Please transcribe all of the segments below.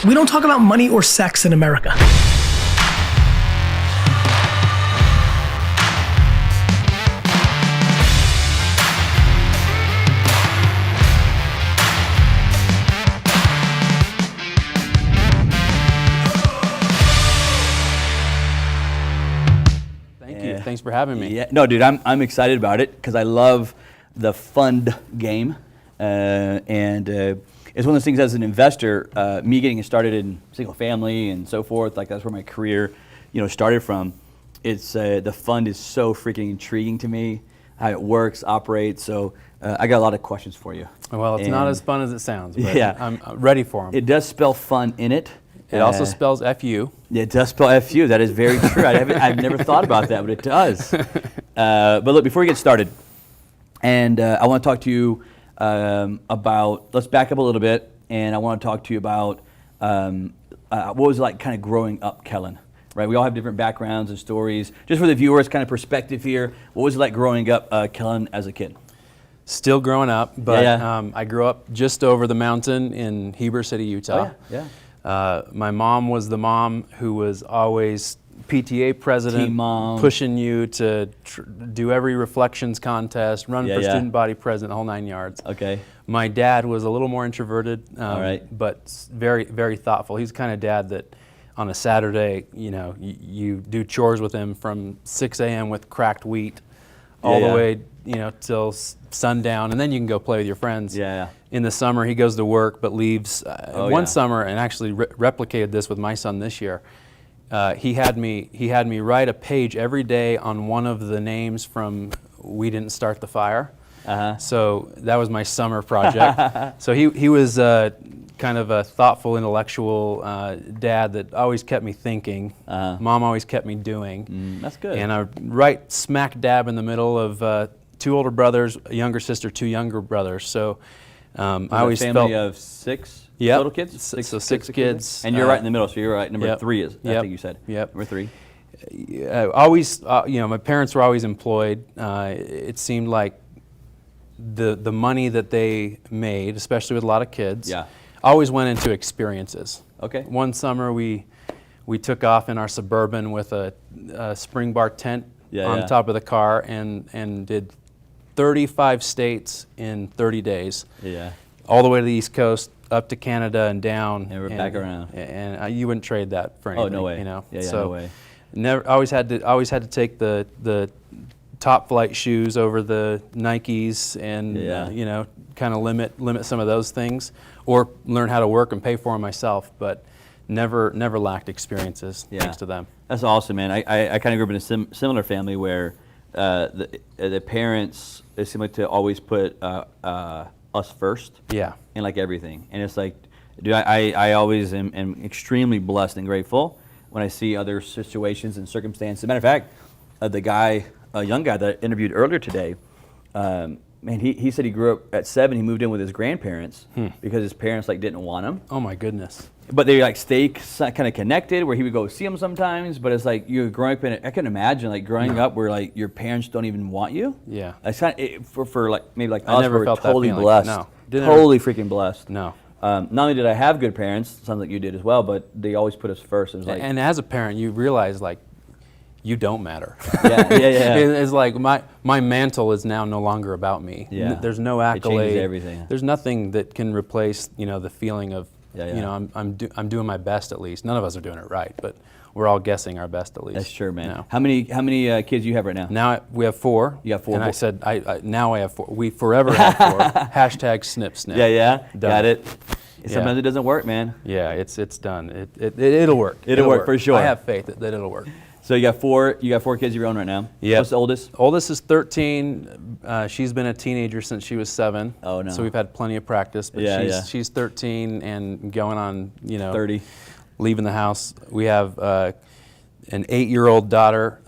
We don't talk about money or sex in America. Thank you. Thanks for having me. Yeah, no, dude, I'm excited about it because I love the fund game, and it's one of those things as an investor. Me getting started in single family and so forth, like that's where my career, started from. It's the fund is so freaking intriguing to me, how it works, operates. So I got a lot of questions for you. Well, it's not as fun as it sounds, but yeah. I'm ready for them. It does spell fun in it. It also spells F-U. It does spell F-U. That is very true. I've never thought about that, but it does. But look, before we get started, and I want to talk to you about, let's back up a little bit, and I want to talk to you about what was it like kind of growing up, Kellen, right? We all have different backgrounds and stories. Just for the viewers, kind of perspective here, what was it like growing up, Kellen, as a kid? Still growing up, but Yeah. I grew up just over the mountain in Heber City, Utah. Oh, yeah. My mom was the mom who was always PTA president, Team mom. pushing you to do every reflections contest, run Yeah, for yeah. student body president, the whole 9 yards. Okay. My dad was a little more introverted, All right. but very, very thoughtful. He's the kind of dad that on a Saturday, you do chores with him from 6 a.m. with cracked wheat all Yeah, the yeah. way, till sundown, and then you can go play with your friends. Yeah. In the summer, he goes to work but leaves. Oh, One yeah. summer, and actually replicated this with my son this year. He had me write a page every day on one of the names from We Didn't Start the Fire. Uh-huh. So that was my summer project. So he was kind of a thoughtful, intellectual dad that always kept me thinking. Mom always kept me doing. That's good. And I right smack dab in the middle of 2 older brothers, a younger sister, 2 younger brothers. So I always a felt family of 6 Yep. total kids? So six kids. And you're right in the middle, so you're right. Number Yep. 3 is, I Yep. think you said. Yep. Number 3. Always, my parents were always employed. It seemed like the money that they made, especially with a lot of kids, Yeah. always went into experiences. Okay. One summer we took off in our Suburban with a spring bar tent on Yeah. top of the car and did 35 states in 30 days. Yeah. All the way to the East Coast, up to Canada and down. And we're back around. And you wouldn't trade that for anything. Oh, no way. Yeah, so no way. Never always had to take the top flight shoes over the Nikes and Yeah. kind of limit some of those things, or learn how to work and pay for them myself. But never lacked experiences thanks to them. That's awesome, man. I kind of grew up in a similar family where the parents, it seemed like to always put us first. Yeah. In like everything. And it's like, dude, I always am extremely blessed and grateful when I see other situations and circumstances. As a matter of fact, the guy, a young guy that I interviewed earlier today, man, he said he grew up at 7, he moved in with his grandparents because his parents like didn't want him. Oh my goodness. But they like stay kind of connected where he would go see them sometimes, but it's like you're growing up in I can imagine like growing up where like your parents don't even want you. Yeah. It's kind of, for like maybe like I us, never we're felt that totally feeling. blessed. No. Didn't Totally freaking blessed. No. Not only did I have good parents, sounds like you did as well, but they always put us first. It was like, And as a parent, you realize like you don't matter. Yeah. It's like my mantle is now no longer about me. Yeah. There's no It changes accolade. everything. There's nothing that can replace the feeling of I'm doing my best at least. None of us are doing it right, but we're all guessing our best at least. That's true, man. You know. How many kids do you have right now? Now we have 4. You got 4. And I said now I have 4. We forever have 4. Hashtag snip snip. Yeah. Done. Got it. Yeah. Sometimes it doesn't work, man. Yeah, it's done. It'll work. It'll work for sure. I have faith that it'll work. So you got 4 kids of your own right now. Yeah. What's the oldest? Oldest is 13. She's been a teenager since she was 7. Oh, no. So we've had plenty of practice. But Yeah. she's 13 and going on 30. leaving the house. We have an 8-year-old daughter.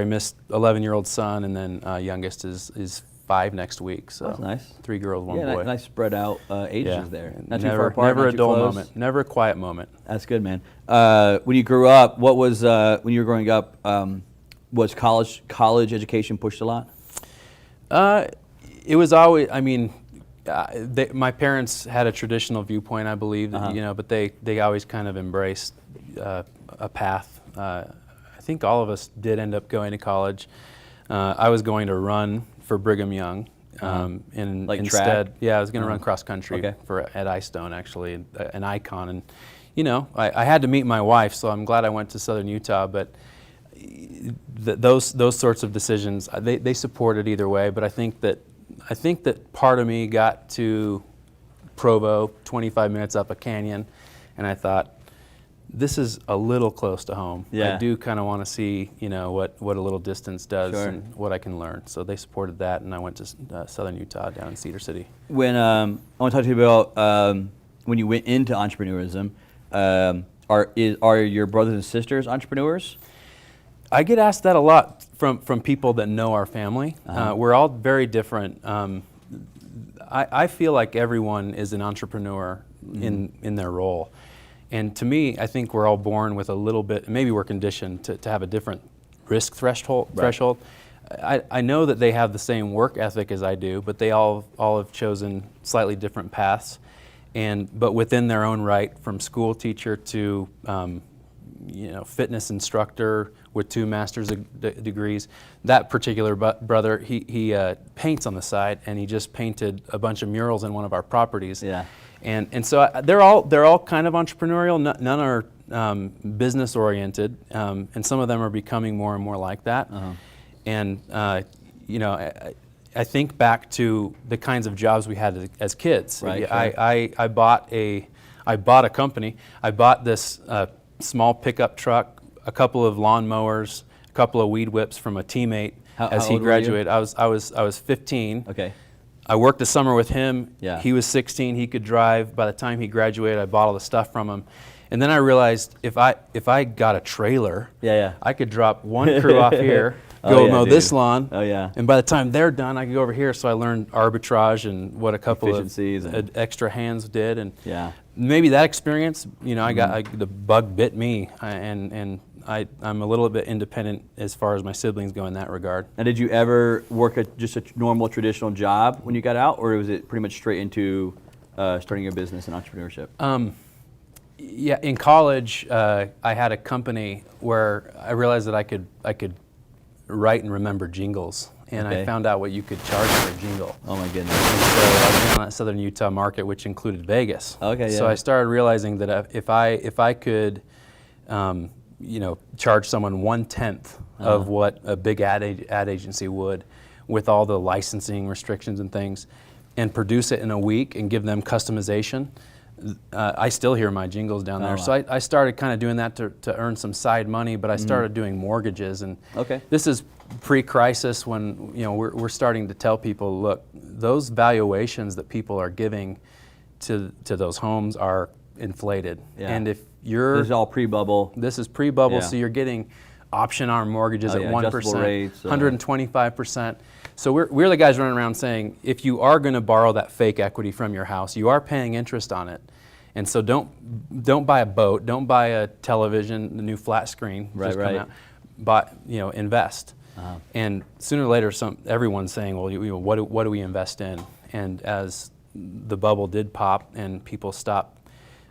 Missed 11-year-old son, and then youngest is 5 next week. So That's nice. 3 girls, 1 boy. Nice spread out ages there. Not too never, far apart. never not a too dull close. moment. Never a quiet moment. That's good, man. When you grew up, what was when you were growing up? Was college education pushed a lot? It was always. I mean, My parents had a traditional viewpoint, I believe, but they always kind of embraced a path. I think all of us did end up going to college. I was going to run for Brigham Young. Like instead, track? yeah, I was going to run cross country at Istone, actually, an icon. And I had to meet my wife, so I'm glad I went to Southern Utah. But those sorts of decisions, they supported either way. But I think that part of me got to Provo, 25 minutes up a canyon, and I thought, this is a little close to home. Yeah. I do kind of want to see, what a little distance does and what I can learn. So they supported that, and I went to Southern Utah down in Cedar City. When I want to talk to you about when you went into entrepreneurism, are your brothers and sisters entrepreneurs? I get asked that a lot from people that know our family. We're all very different. I feel like everyone is an entrepreneur in their role. And to me, I think we're all born with a little bit, maybe we're conditioned to have a different risk threshold. I know that they have the same work ethic as I do, but they all have chosen slightly different paths. But within their own right, from school teacher to fitness instructor with 2 master's degrees. That particular brother, he paints on the side, and he just painted a bunch of murals in one of our properties. Yeah. And so they're all kind of entrepreneurial. None are business oriented, and some of them are becoming more and more like that. And I think back to the kinds of jobs we had as kids. Right. I bought a company. I bought this small pickup truck, a couple of lawn mowers, a couple of weed whips from a teammate as he graduated. I was 15. Okay. I worked a summer with him. Yeah. He was 16. He could drive. By the time he graduated, I bought all the stuff from him. And then I realized if I got a trailer, I could drop one crew off here, mow this lawn. Oh, yeah. And by the time they're done, I could go over here. So I learned arbitrage and what a couple of extra hands did. And maybe that experience, the bug bit me, and I'm a little bit independent as far as my siblings go in that regard. Now, did you ever work at just a normal traditional job when you got out, or was it pretty much straight into starting your business and entrepreneurship? Yeah, in college, I had a company where I realized that I could write and remember jingles, and I found out what you could charge for a jingle. Oh my goodness! And so I was in that Southern Utah market, which included Vegas. Okay. So I started realizing that if I could, charge someone 1/10 of what a big ad agency would, with all the licensing restrictions and things, and produce it in a week and give them customization. I still hear my jingles down there. Wow. So I started kind of doing that to earn some side money, but I started doing mortgages. And this is pre-crisis when we're starting to tell people, look, those valuations that people are giving to those homes are inflated. Yeah. And if this is all pre-bubble. This is pre-bubble, so you're getting option arm mortgages at 1%, 125%. So we're the guys running around saying, if you are going to borrow that fake equity from your house, you are paying interest on it. And so don't buy a boat, don't buy a television, the new flat screen just come out. But invest. And sooner or later, everyone's saying, well, what do we invest in? And as the bubble did pop and people stopped,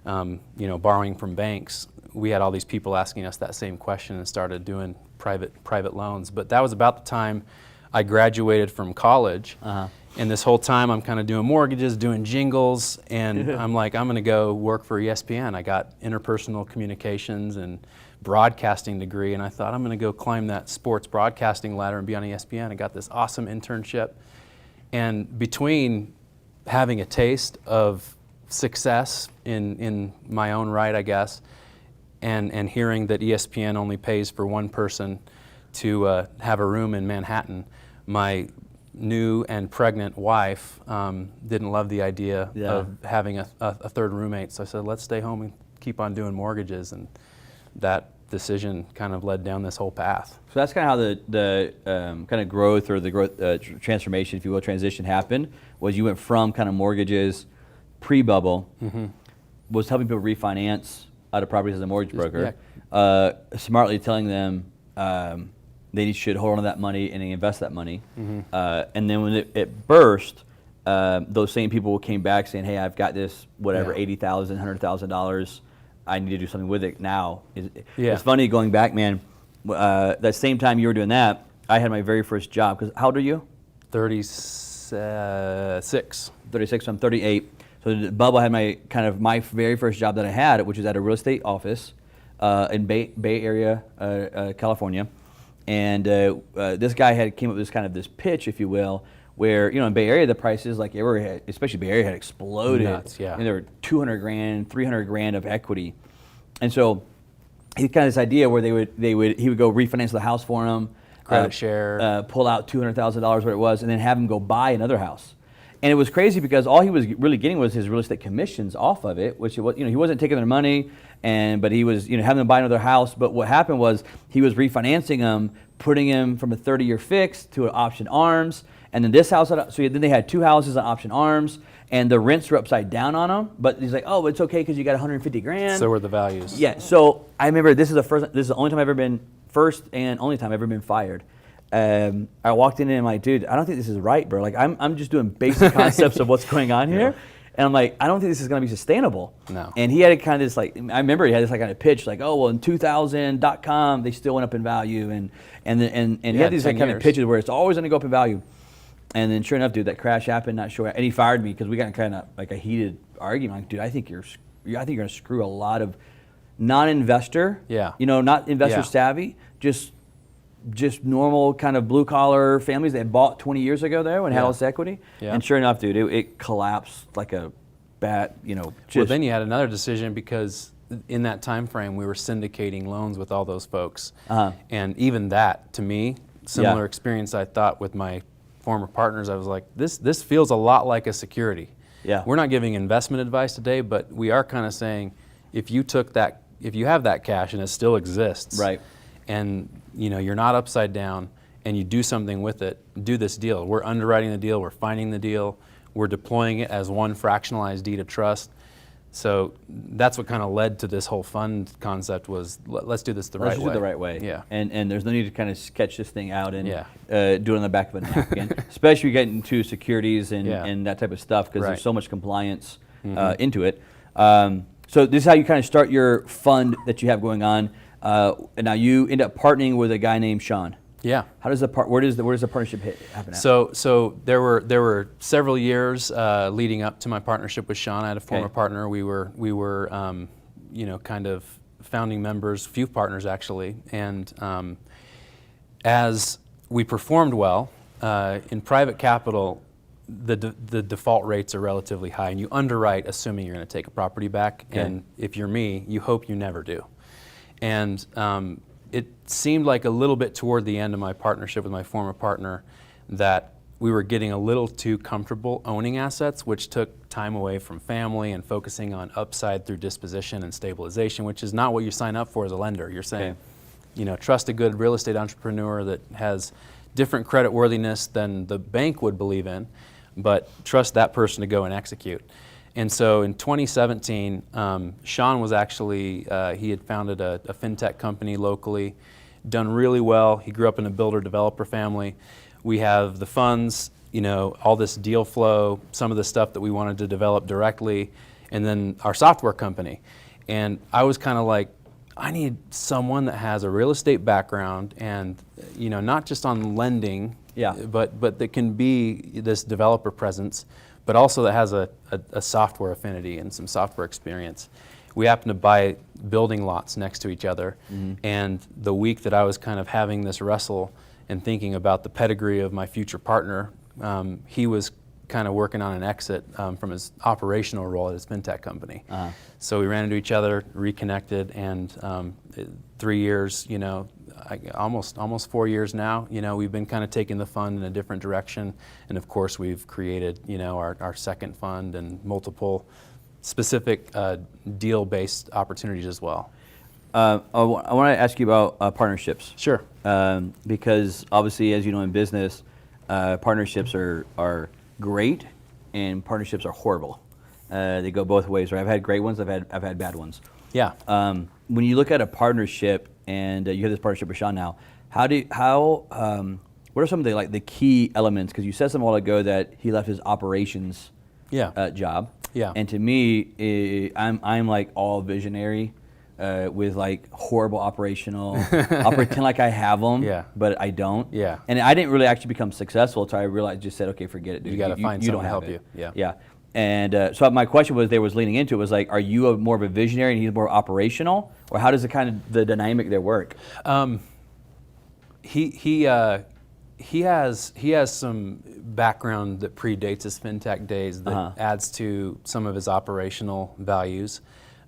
borrowing from banks, we had all these people asking us that same question and started doing private loans. But that was about the time I graduated from college, and this whole time I'm kind of doing mortgages, doing jingles, and I'm like, I'm going to go work for ESPN. I got interpersonal communications and broadcasting degree, and I thought I'm going to go climb that sports broadcasting ladder and be on ESPN. I got this awesome internship, and between having a taste of success in my own right, I guess, and hearing that ESPN only pays for one person to have a room in Manhattan, my new and pregnant wife didn't love the idea of having a third roommate. So I said, let's stay home and keep on doing mortgages. And that decision kind of led down this whole path. So that's kind of how the kind of growth or the growth transformation, if you will, transition happened, was you went from kind of mortgages pre-bubble, was helping people refinance out of properties as a mortgage broker, smartly telling them they should hold on to that money and invest that money. And then when it burst, those same people came back saying, hey, I've got this, whatever, Yeah. $80,000, $100,000. I need to do something with it now. Yeah. It's funny going back, man. That same time you were doing that, I had my very first job. Because how old are you? 36. 36, so I'm 38. So Bubba had my very first job that I had, which was at a real estate office in Bay Area, California. And this guy came up with this pitch, if you will, where, in Bay Area, the prices, like everywhere, especially Bay Area, had exploded. Nuts, yeah. And there were 200 grand, 300 grand of equity. And so he had this idea where he would go refinance the house for him, credit share, pull out $200,000, what it was, and then have him go buy another house. And it was crazy because all he was really getting was his real estate commissions off of it, which he wasn't taking their money, but he was having them buy another house. But what happened was he was refinancing them, putting him from a 30-year fix to an option arms, and then this house. So then they had two houses on option arms, and the rents were upside down on them. But he's like, oh, it's okay because you got 150 grand. so were the values. Yeah. So I remember this is the only time I've ever been fired. I walked in and I'm like, dude, I don't think this is right, bro. Like, I'm just doing basic concepts of what's going on here. And I'm like, I don't think this is going to be sustainable. No. And he had a kind of this, like, I remember he had this kind of pitch, like, oh, well, in 2000.com, they still went up in value. And he had these kind of pitches where it's always going to go up in value. And then sure enough, dude, that crash happened, not sure. And he fired me because we got in kind of like a heated argument. Like, dude, I think you're going to screw a lot of non-investor, not investor savvy, just normal kind of blue collar families that bought 20 years ago there and had all this equity. Yeah. And sure enough, dude, it collapsed like a bat, Well, then you had another decision because in that time frame we were syndicating loans with all those folks. And even that, to me, similar experience I thought with my former partners, I was like, this feels a lot like a security. Yeah. We're not giving investment advice today, but we are kind of saying if you have that cash and it still exists, right, and you're not upside down and you do something with it, do this deal. We're underwriting the deal, we're finding the deal, we're deploying it as one fractionalized deed of trust. So that's what kind of led to this whole fund concept was let's do this the right way. Let's do it the right way. Yeah. And there's no need to kind of sketch this thing out and do it on the back of a napkin, especially getting into securities and that type of stuff because there's so much compliance into it. So this is how you kind of start your fund that you have going on. And now you end up partnering with a guy named Sean. Yeah. How does where does the partnership happen at? So there were several years leading up to my partnership with Sean. I had a former partner. We were kind of founding members, few partners actually. And as we performed well in private capital, the default rates are relatively high, and you underwrite assuming you're going to take a property back. Okay. And if you're me, you hope you never do. And it seemed like a little bit toward the end of my partnership with my former partner that we were getting a little too comfortable owning assets, which took time away from family and focusing on upside through disposition and stabilization, which is not what you sign up for as a lender. You're saying, trust a good real estate entrepreneur that has different credit worthiness than the bank would believe in, but trust that person to go and execute. And so in 2017, Sean was actually, he had founded a fintech company locally, done really well. He grew up in a builder-developer family. We have the funds, all this deal flow, some of the stuff that we wanted to develop directly, and then our software company. And I was kind of like, I need someone that has a real estate background and, not just on lending, but that can be this developer presence, but also that has a software affinity and some software experience. We happened to buy building lots next to each other, and the week that I was kind of having this wrestle and thinking about the pedigree of my future partner, he was kind of working on an exit from his operational role at his fintech company. So we ran into each other, reconnected, and 3 years, almost 4 years now, we've been kind of taking the fund in a different direction. And of course, we've created, our second fund and multiple specific deal-based opportunities as well. I want to ask you about partnerships. Sure. Because obviously, as you know, in business, partnerships are great and partnerships are horrible. They go both ways, right? I've had great ones, I've had bad ones. Yeah. When you look at a partnership, and you have this partnership with Sean now, what what are some of the key elements? Because you said some while ago that he left his operations job. Yeah. And to me, I'm like all visionary with like horrible operational. I'll pretend like I have them, but I don't. Yeah. And I didn't really actually become successful until I realized, just said, okay, forget it, dude. You got to find someone to help you. Yeah. Yeah. And so my question was, leaning into it was like, are you more of a visionary and he's more operational, or how does the dynamic there work? He has some background that predates his fintech days that adds to some of his operational values.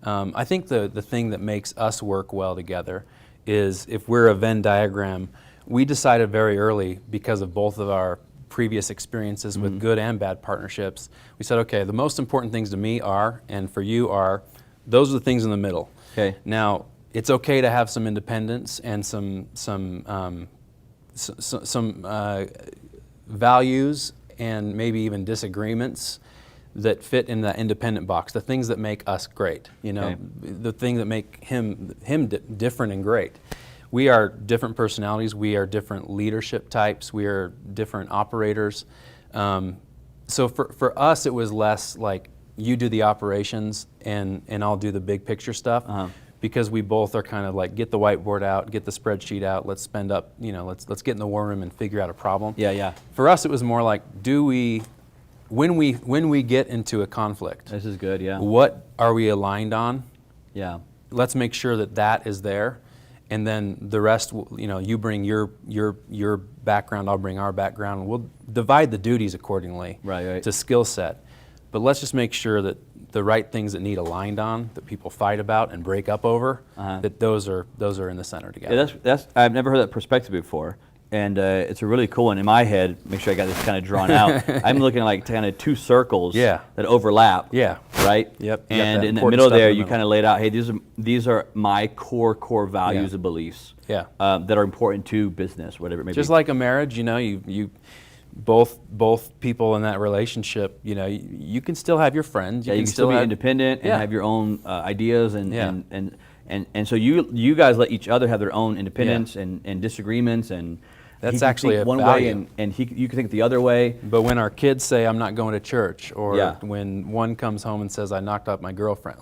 I think the thing that makes us work well together is, if we're a Venn diagram, we decided very early, because of both of our previous experiences with good and bad partnerships, we said, okay, the most important things to me are, and for you are, those are the things in the middle. Okay. Now, it's okay to have some independence and some values and maybe even disagreements that fit in that independent box, the things that make us great, the things that make him different and great. We are different personalities, we are different leadership types, we are different operators. So for us, it was less like, you do the operations and I'll do the big picture stuff. Because we both are kind of like, get the whiteboard out, get the spreadsheet out, let's spend up, let's get in the war room and figure out a problem. Yeah. For us, it was more like, when we get into a conflict, This is good, yeah. what are we aligned on? Yeah. Let's make sure that is there, and then the rest, you bring your background, I'll bring our background. We'll divide the duties accordingly to skill set, but let's just make sure that the right things that need aligned on, that people fight about and break up over, that those are in the center together. Yeah, that's I've never heard that perspective before, and it's a really cool one. In my head, make sure I got this kind of drawn out. I'm looking at like kind of two circles that overlap. Yeah. Right. Yep. And in the middle there, you kind of laid out, hey, these are my core values and beliefs. Yeah. That are important to business, whatever it may be. Just like a marriage, you both people in that relationship, you can still have your friends. You can still be independent and have your own ideas, and so you guys let each other have their own independence and disagreements, and that's actually a one value. way, and you can think the other way. But when our kids say, I'm not going to church, or when one comes home and says, I knocked up my girlfriend,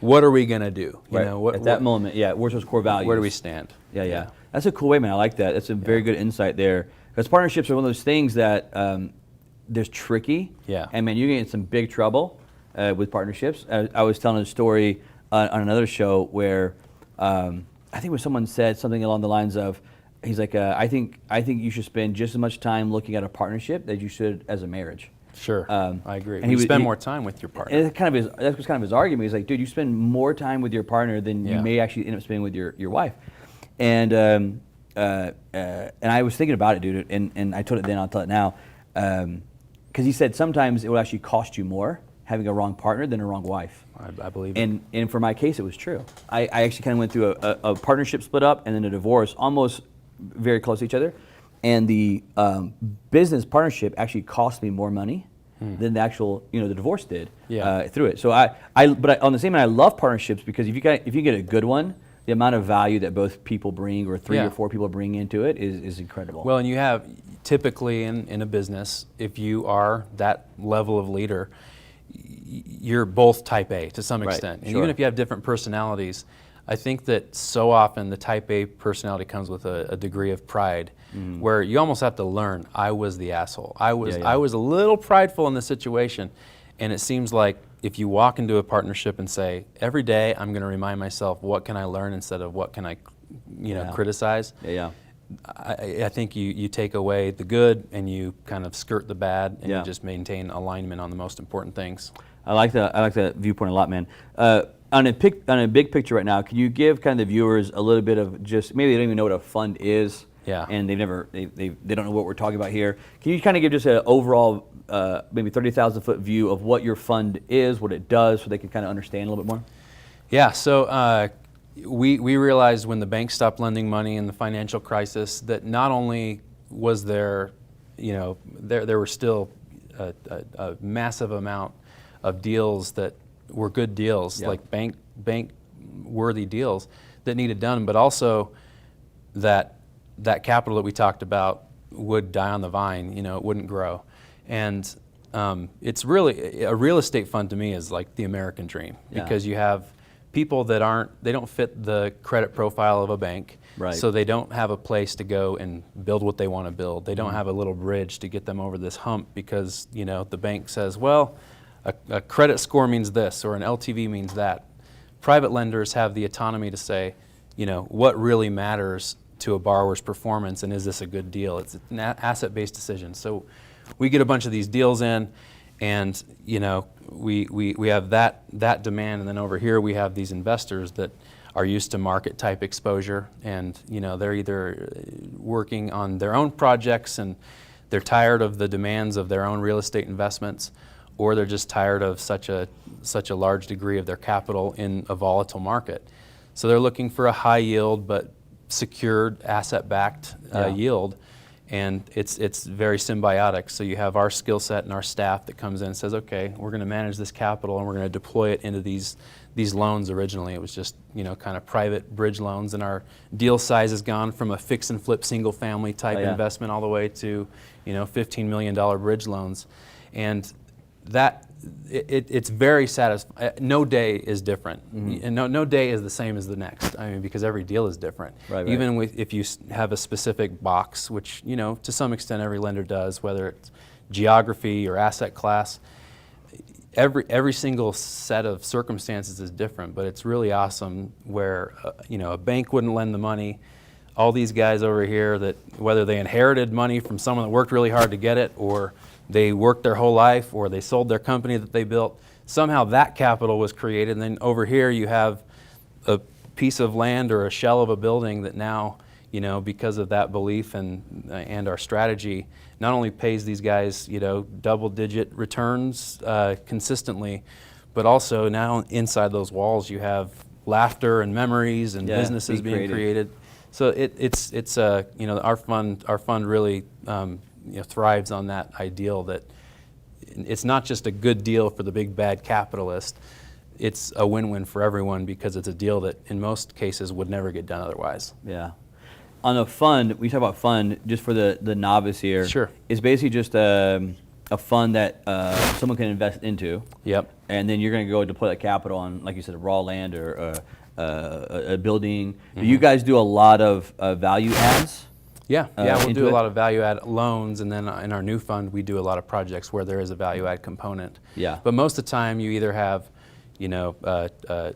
what are we going to do? At that moment, where's those core values? Where do we stand? Yeah. That's a cool way, man. I like that. That's a very good insight there. Because partnerships are one of those things that there's tricky. Yeah. And man, you get in some big trouble with partnerships. I was telling a story on another show where I think when someone said something along the lines of, he's like, I think you should spend just as much time looking at a partnership as you should as a marriage. Sure, I agree. And you spend more time with your partner. And that was kind of his argument. He's like, dude, you spend more time with your partner than you may actually end up spending with your wife. And I was thinking about it, dude, and I told it then, I'll tell it now. Because he said sometimes it will actually cost you more having a wrong partner than a wrong wife. I believe it. And for my case, it was true. I actually kind of went through a partnership split up and then a divorce, almost very close to each other. And the business partnership actually cost me more money than the actual, the divorce did through it. So but on the same hand, I love partnerships because if you get a good one, the amount of value that both people bring, or three or four people bring into it, is incredible. Well, and you have, typically in a business, if you are that level of leader, you're both type A to some extent. And even if you have different personalities, I think that so often the type A personality comes with a degree of pride, where you almost have to learn, I was the asshole. I was a little prideful in the situation. And it seems like if you walk into a partnership and say, every day I'm going to remind myself, what can I learn instead of what can I criticize? I think you take away the good and you kind of skirt the bad, and you just maintain alignment on the most important things. I like that viewpoint a lot, man. On a big picture right now, can you give kind of the viewers a little bit of just, maybe they don't even know what a fund is, and they don't know what we're talking about here. Can you kind of give just an overall, maybe 30,000-foot view of what your fund is, what it does, so they can kind of understand a little bit more? Yeah. So we realized when the banks stopped lending money in the financial crisis that not only was there were still a massive amount of deals that were good deals, like bank worthy deals that needed done, but also that capital that we talked about would die on the vine. It wouldn't grow. And it's really, a real estate fund to me is like the American dream, because you have people that they don't fit the credit profile of a bank. Right. So they don't have a place to go and build what they want to build. They don't have a little bridge to get them over this hump because, the bank says, well, a credit score means this or an LTV means that. Private lenders have the autonomy to say, what really matters to a borrower's performance, and is this a good deal? It's an asset-based decision. So we get a bunch of these deals in, and we have that demand, and then over here we have these investors that are used to market type exposure, and they're either working on their own projects and they're tired of the demands of their own real estate investments, or they're just tired of such a large degree of their capital in a volatile market. So they're looking for a high yield but secured asset-backed yield, and it's very symbiotic. So you have our skill set and our staff that comes in and says, okay, we're going to manage this capital and we're going to deploy it into these loans. Originally it was just kind of private bridge loans, and our deal size has gone from a fix and flip single family type investment all the way to $15 million bridge loans. And that it's very satisfying. No day is different, and no day is the same as the next. I mean, because every deal is different. Right. Even if you have a specific box, which to some extent every lender does, whether it's geography or asset class, every single set of circumstances is different. But it's really awesome where a bank wouldn't lend the money. All these guys over here, that whether they inherited money from someone that worked really hard to get it, or they worked their whole life, or they sold their company that they built, somehow that capital was created. And then over here you have a piece of land or a shell of a building that now, because of that belief and our strategy, not only pays these guys, double-digit returns consistently, but also now inside those walls you have laughter and memories and businesses being created. So it's our fund really thrives on that ideal that it's not just a good deal for the big bad capitalist. It's a win-win for everyone, because it's a deal that in most cases would never get done otherwise. Yeah. On a fund, we talk about fund just for the novice here. Sure. It's basically just a fund that someone can invest into. Yep. And then you're going to go deploy that capital on, like you said, raw land or a building. Do you guys do a lot of value adds? Yeah, we'll do a lot of value add loans, and then in our new fund we do a lot of projects where there is a value add component. Yeah. But most of the time you either have, a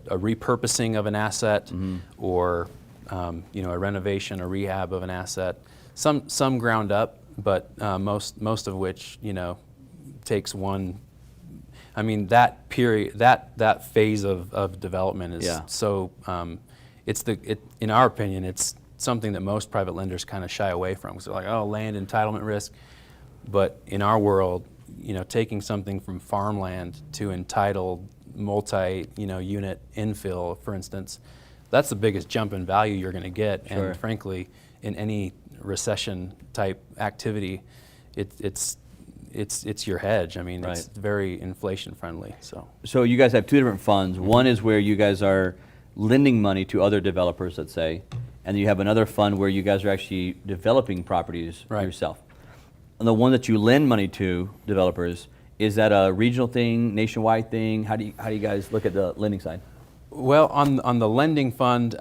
repurposing of an asset, or a renovation or rehab of an asset. Some ground up, but most of which takes one. I mean, that period, that phase of development is so. In our opinion, it's something that most private lenders kind of shy away from, because they're like, oh, land entitlement risk. But in our world, taking something from farmland to entitled multi-unit infill, for instance, that's the biggest jump in value you're going to get. Sure. And frankly, in any recession type activity, it's your hedge. I mean, it's very inflation friendly. So you guys have two different funds. One is where you guys are lending money to other developers, let's say, and you have another fund where you guys are actually developing properties yourself. And the one that you lend money to developers, is that a regional thing, nationwide thing? How do you guys look at the lending side? Well, on the lending fund,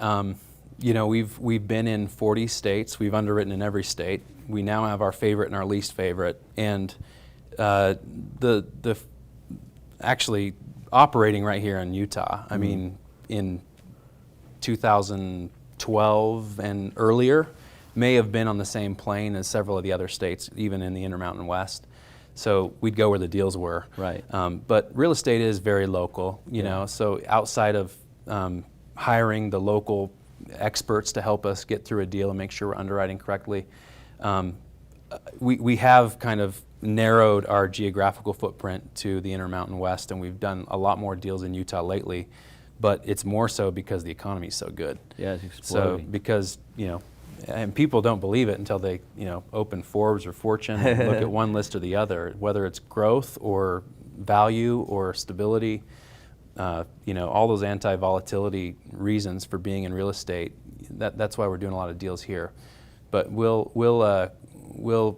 we've been in 40 states. We've underwritten in every state. We now have our favorite and our least favorite, and the actually operating right here in Utah. I mean, in 2012 and earlier, may have been on the same plane as several of the other states, even in the Intermountain West. So we'd go where the deals were. Right. But real estate is very local, know. So outside of hiring the local experts to help us get through a deal and make sure we're underwriting correctly, we have kind of narrowed our geographical footprint to the Intermountain West, and we've done a lot more deals in Utah lately. But it's more so because the economy is so good. Yeah, it's exploding. So because and people don't believe it until they open Forbes or Fortune and look at one list or the other, whether it's growth or value or stability. All those anti-volatility reasons for being in real estate. That's why we're doing a lot of deals here. but we'll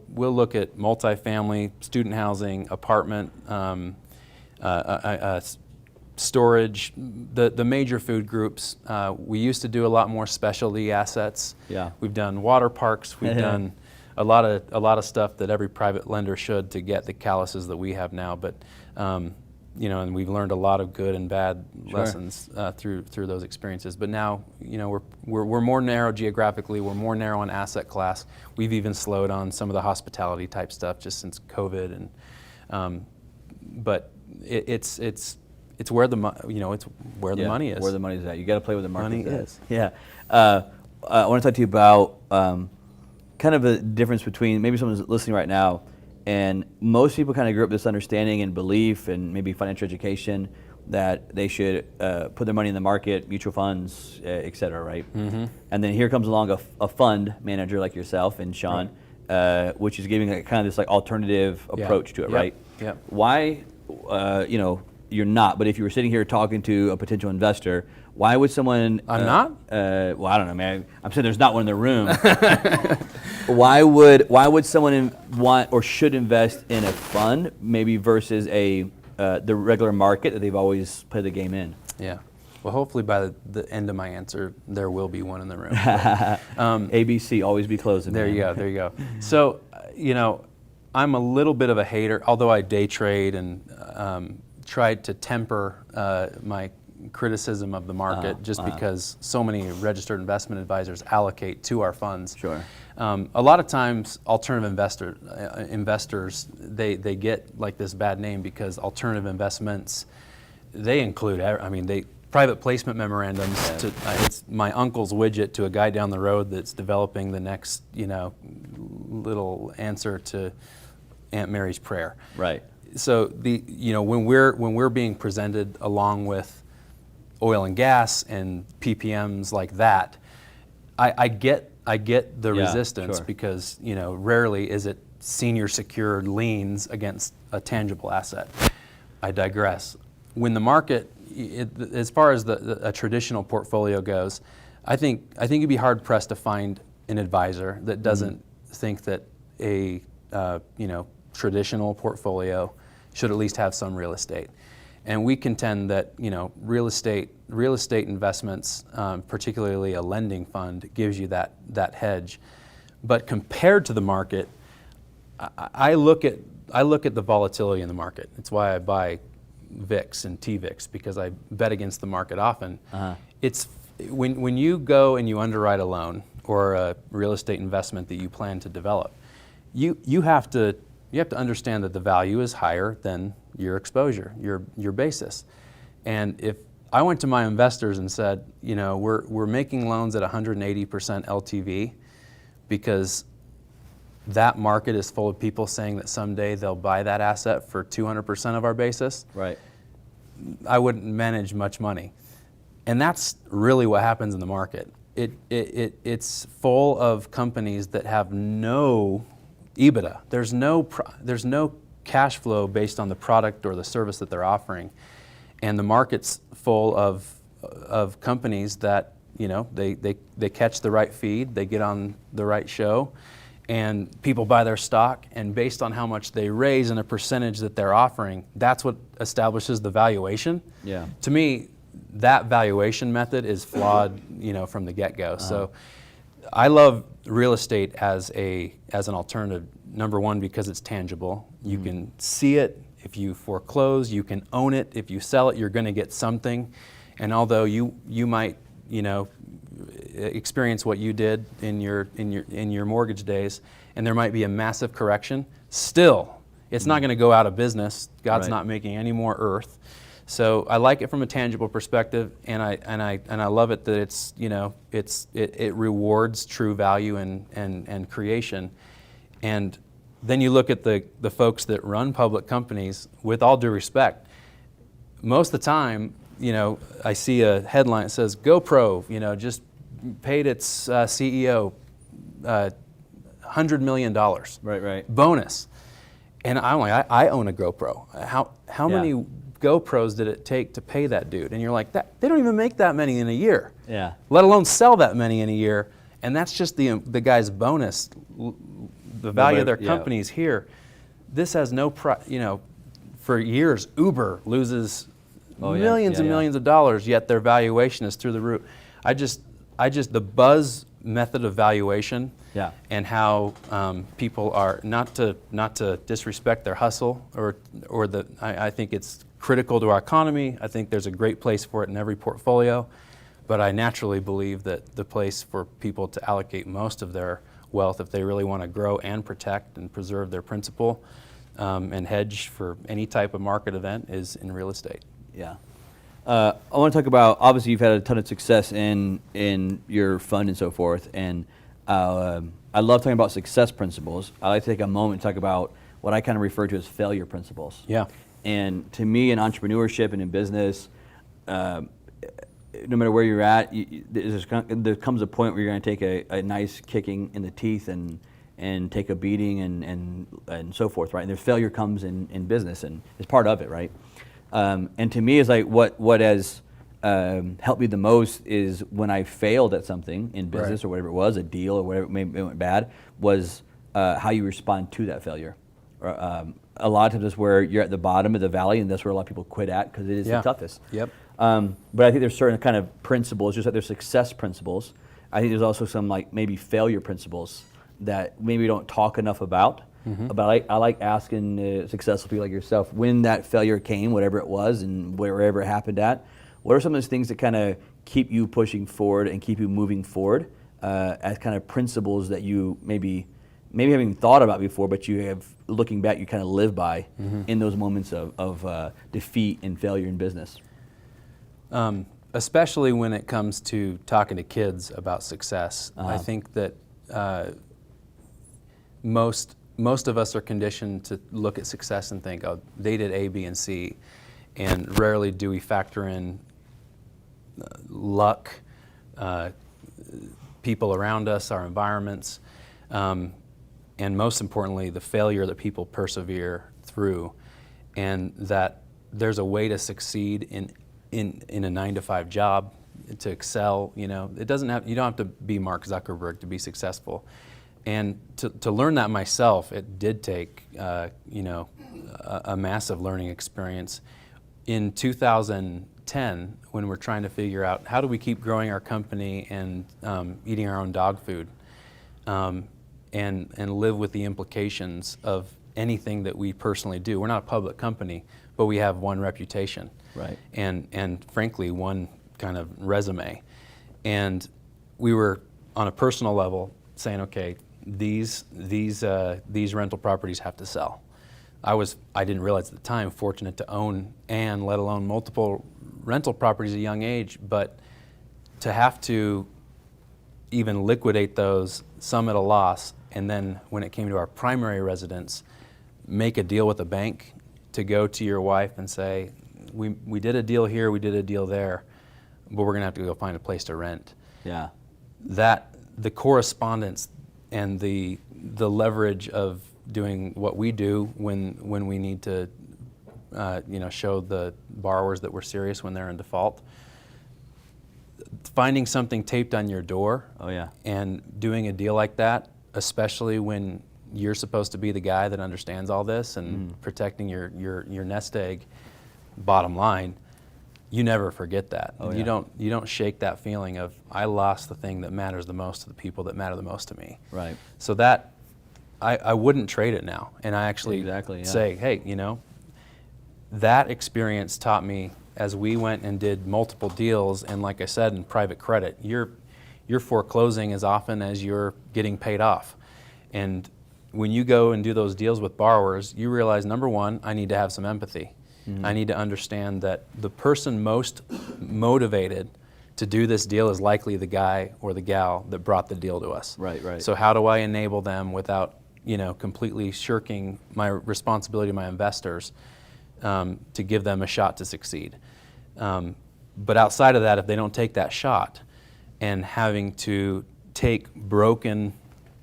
look at multifamily, student housing, apartment, storage, the major food groups. We used to do a lot more specialty assets. Yeah. We've done water parks. We've done a lot of stuff that every private lender should to get the calluses that we have now. But and we've learned a lot of good and bad lessons through those experiences. But now, we're more narrow geographically. We're more narrow on asset class. We've even slowed on some of the hospitality type stuff just since COVID. And but it's where the the money is. Where the money is at. You got to play where the market is. Yeah. I want to talk to you about kind of a difference between maybe someone's listening right now, and most people kind of grew up with this understanding and belief and maybe financial education that they should put their money in the market, mutual funds, et cetera, right? Mm-hmm. And then here comes along a fund manager like yourself and Sean, which is giving kind of this like alternative approach to it, right? Yeah. Why, you're not, but if you were sitting here talking to a potential investor, why would someone... I'm not? Well, I don't know, man. I'm saying there's not one in the room. Why would someone want or should invest in a fund maybe versus the regular market that they've always played the game in? Yeah. Well, hopefully by the end of my answer, there will be one in the room. ABC, always be closing. There you go. So, I'm a little bit of a hater, although I day trade and tried to temper my criticism of the market because so many registered investment advisors allocate to our funds. Sure. A lot of times alternative investors, they get like this bad name because alternative investments, they include, private placement memorandums. It's my uncle's widget to a guy down the road that's developing the next, little answer to Aunt Mary's prayer. Right. So when we're being presented along with oil and gas and PPMs like that, I get the resistance because rarely is it senior secured liens against a tangible asset. I digress. When the market, as far as a traditional portfolio goes, I think you'd be hard pressed to find an advisor that doesn't think that a traditional portfolio should at least have some real estate. And we contend that real estate investments, particularly a lending fund, gives you that hedge. But compared to the market, I look at the volatility in the market. It's why I buy VIX and TVIX, because I bet against the market often. It's when you go and you underwrite a loan or a real estate investment that you plan to develop, you have to understand that the value is higher than your exposure, your basis. And if I went to my investors and said, we're making loans at 180% LTV because that market is full of people saying that someday they'll buy that asset for 200% of our basis, right? I wouldn't manage much money. And that's really what happens in the market. It's full of companies that have no EBITDA. There's no cash flow based on the product or the service that they're offering, and the market's full of companies that they catch the right feed, they get on the right show, and people buy their stock, and based on how much they raise and a percentage that they're offering, that's what establishes the valuation. Yeah. To me, that valuation method is flawed, from the get-go. So I love real estate as an alternative. Number one, because it's tangible. You can see it. If you foreclose, you can own it. If you sell it, you're going to get something. And although you might, experience what you did in your mortgage days, and there might be a massive correction, still, it's not going to go out of business. God's not making any more earth. So I like it from a tangible perspective, and I love it that it rewards true value and creation. And then you look at the folks that run public companies, with all due respect, most of the time, I see a headline that says GoPro, just paid its CEO $100 million. Right. Bonus. And I'm like, I own a GoPro. How many GoPros did it take to pay that dude? And you're like, they don't even make that many in a year. Yeah. Let alone sell that many in a year. And that's just the guy's bonus. The value of their companies here. This has no, for years, Uber loses millions and millions of dollars, yet their valuation is through the roof. The buzz method of valuation and how people are, not to disrespect their hustle I think it's critical to our economy. I think there's a great place for it in every portfolio, but I naturally believe that the place for people to allocate most of their wealth, if they really want to grow and protect and preserve their principal and hedge for any type of market event, is in real estate. Yeah. I want to talk about, obviously you've had a ton of success in your fund and so forth, and I love talking about success principles. I like to take a moment and talk about what I kind of refer to as failure principles. Yeah. And to me, in entrepreneurship and in business, no matter where you're at, there comes a point where you're going to take a nice kicking in the teeth and take a beating and so forth, right? And there's failure comes in business, and it's part of it, right? And to me, it's like what has helped me the most is when I failed at something in business or whatever it was, a deal or whatever, maybe it went bad, was how you respond to that failure. A lot of times it's where you're at the bottom of the valley, and that's where a lot of people quit at because it is the toughest. Yep. But I think there's certain kind of principles, just like there's success principles. I think there's also some like maybe failure principles that maybe we don't talk enough about. Mm-hmm. But I like asking successful people like yourself, when that failure came, whatever it was, and wherever it happened at, what are some of those things that kind of keep you pushing forward and keep you moving forward as kind of principles that you maybe haven't thought about before, but you have, looking back, you kind of live by in those moments of defeat and failure in business? Especially when it comes to talking to kids about success. I think that most of us are conditioned to look at success and think, oh, they did A, B, and C, and rarely do we factor in luck, people around us, our environments, and most importantly, the failure that people persevere through, and that there's a way to succeed in a 9-to-5 job, to excel. You don't have to be Mark Zuckerberg to be successful. And to learn that myself, it did take a massive learning experience. In 2010, when we're trying to figure out how do we keep growing our company and eating our own dog food, and live with the implications of anything that we personally do. We're not a public company, but we have one reputation, right? And frankly, one kind of resume. And we were on a personal level saying, okay, these rental properties have to sell. I didn't realize at the time, fortunate to own and let alone multiple rental properties at a young age, but to have to even liquidate those, some at a loss, and then when it came to our primary residence, make a deal with a bank to go to your wife and say, we did a deal here, we did a deal there, but we're gonna have to go find a place to rent. Yeah. That, the correspondence and the leverage of doing what we do when we need to show the borrowers that we're serious when they're in default. Finding something taped on your door and doing a deal like that, especially when you're supposed to be the guy that understands all this and protecting your nest egg, bottom line, you never forget that. You don't shake that feeling of, I lost the thing that matters the most to the people that matter the most to me. Right. So that, I wouldn't trade it now. And I actually say, hey, that experience taught me, as we went and did multiple deals, and like I said, in private credit, you're foreclosing as often as you're getting paid off. And when you go and do those deals with borrowers, you realize, number one, I need to have some empathy. I need to understand that the person most motivated to do this deal is likely the guy or the gal that brought the deal to us. Right. So how do I enable them without, completely shirking my responsibility to my investors, to give them a shot to succeed? But outside of that, if they don't take that shot, and having to take broken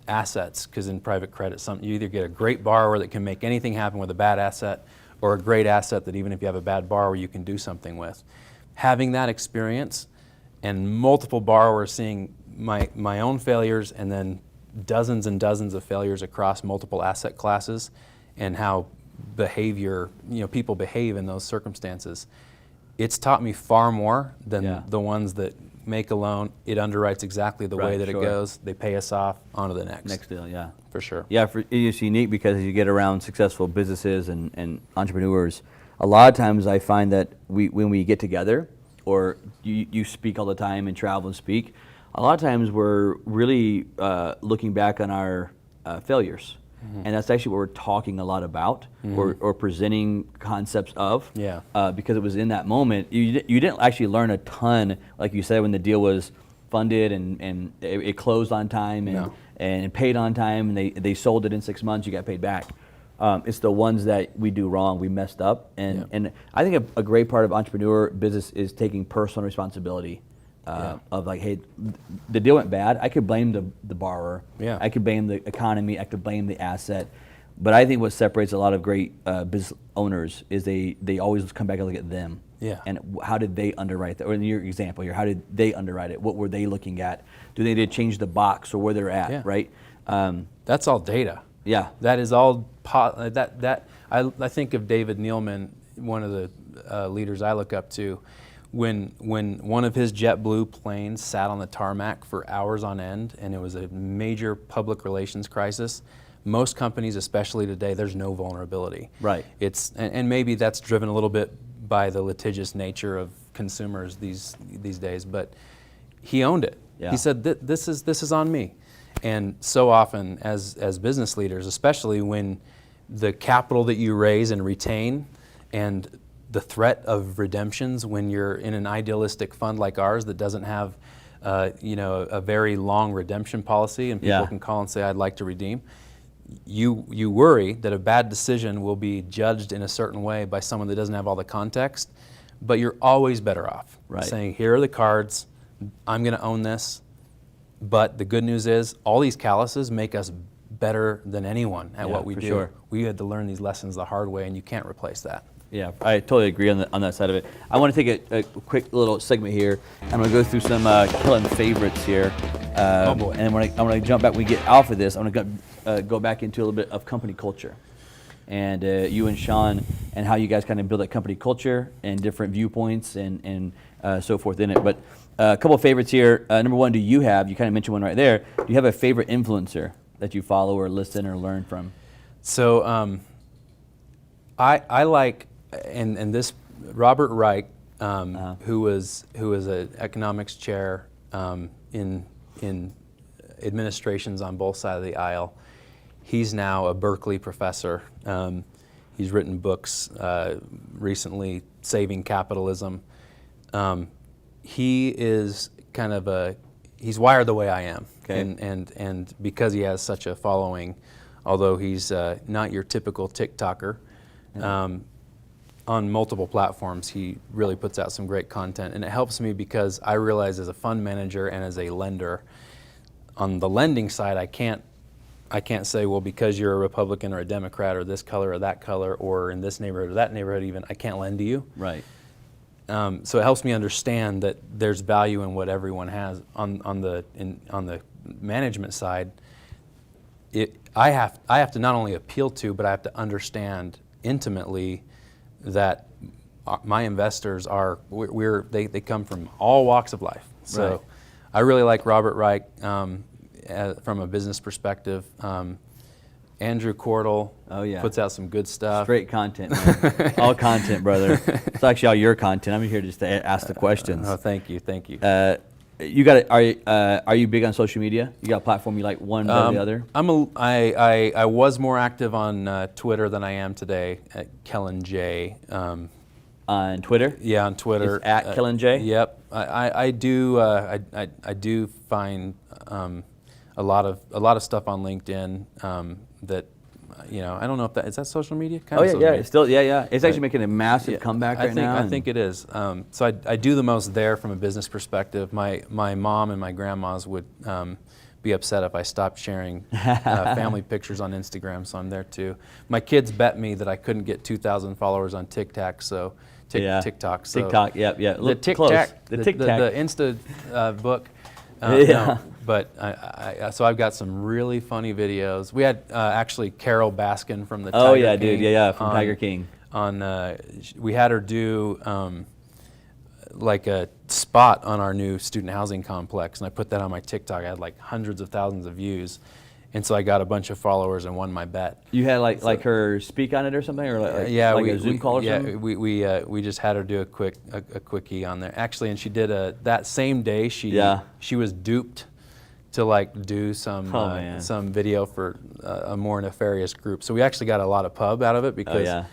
assets, because in private credit, you either get a great borrower that can make anything happen with a bad asset, or a great asset that even if you have a bad borrower, you can do something with. Having that experience and multiple borrowers seeing my own failures and then dozens and dozens of failures across multiple asset classes and how people behave in those circumstances. It's taught me far more than the ones that make a loan. It underwrites exactly the way that it goes. They pay us off, on to the next. Next deal, yeah. For sure. Yeah, it's unique because as you get around successful businesses and entrepreneurs, a lot of times I find that when we get together, or you speak all the time and travel and speak, a lot of times we're really looking back on our failures. And that's actually what we're talking a lot about, or presenting concepts of. Yeah. Because it was in that moment, you didn't actually learn a ton, like you said, when the deal was funded and it closed on time and paid on time, and they sold it in 6 months, you got paid back. It's the ones that we do wrong, we messed up. And I think a great part of entrepreneur business is taking personal responsibility. Of like, hey, the deal went bad. I could blame the borrower. Yeah. I could blame the economy. I could blame the asset. But I think what separates a lot of great business owners is they always come back and look at them. Yeah. And how did they underwrite that? Or in your example here, how did they underwrite it? What were they looking at? Do they need to change the box or where they're at? Right. That's all data. Yeah. That is all. I think of David Nealman, one of the leaders I look up to. When one of his JetBlue planes sat on the tarmac for hours on end and it was a major public relations crisis, most companies, especially today, there's no vulnerability. Right. And maybe that's driven a little bit by the litigious nature of consumers these days, but he owned it. Yeah. He said, this is on me. And so often as business leaders, especially when the capital that you raise and retain and the threat of redemptions when you're in an idealistic fund like ours that doesn't have a very long redemption policy and people can call and say, I'd like to redeem, you worry that a bad decision will be judged in a certain way by someone that doesn't have all the context, but you're always better off saying, here are the cards, I'm going to own this, but the good news is all these calluses make us better than anyone at what we do. Sure. We had to learn these lessons the hard way, and you can't replace that. Yeah, I totally agree on that side of it. I want to take a quick little segment here. I'm going to go through some Kellen favorites here. Oh boy. And when I want to jump back, we get off of this, I'm going to go back into a little bit of company culture. And you and Sean, and how you guys kind of build that company culture and different viewpoints and so forth in it. But a couple of favorites here. Number one, you kind of mentioned one right there. Do you have a favorite influencer that you follow or listen or learn from? So I like... And this Robert Reich, who was an economics chair in administrations on both sides of the aisle, he's now a Berkeley professor. He's written books recently, Saving Capitalism. He is kind of he's wired the way I am, and because he has such a following, although he's not your typical TikToker. On multiple platforms, he really puts out some great content, and it helps me because I realize as a fund manager and as a lender, on the lending side, I can't say, well, because you're a Republican or a Democrat or this color or that color or in this neighborhood or that neighborhood even, I can't lend to you. Right. So it helps me understand that there's value in what everyone has. On the management side, I have to not only appeal to, but I have to understand intimately that my investors they come from all walks of life. So I really like Robert Reich from a business perspective. Andrew Cordell puts out some good stuff. Great content, man. All content, brother. It's actually all your content. I'm here just to ask the questions. Oh, thank you. You got it. Are you big on social media? You got a platform you like one or the other? I was more active on Twitter than I am today at Kellen J. On Twitter? Yeah, on Twitter. It's at Kellen J. Yep. I do find a lot of stuff on LinkedIn that. I don't know if is that social media? It's still, It's actually making a massive comeback right now. I think it is. So I do the most there from a business perspective. My mom and my grandmas would be upset if I stopped sharing family pictures on Instagram, so I'm there too. My kids bet me that I couldn't get 2,000 followers on TikTok, so TikTok. So TikTok, yep. The TikTok, the Insta book. No, but so I've got some really funny videos. We had actually Carol Baskin from the Tiger King. Dude, from Tiger King. We had her do like a spot on our new student housing complex, and I put that on my TikTok. I had like hundreds of thousands of views, and so I got a bunch of followers and won my bet. You had like her speak on it or something, or like a Zoom call or something? Yeah, we just had her do a quickie on there. Actually, and she did that same day. She was duped to like do some video for a more nefarious group. So we actually got a lot of pub out of it because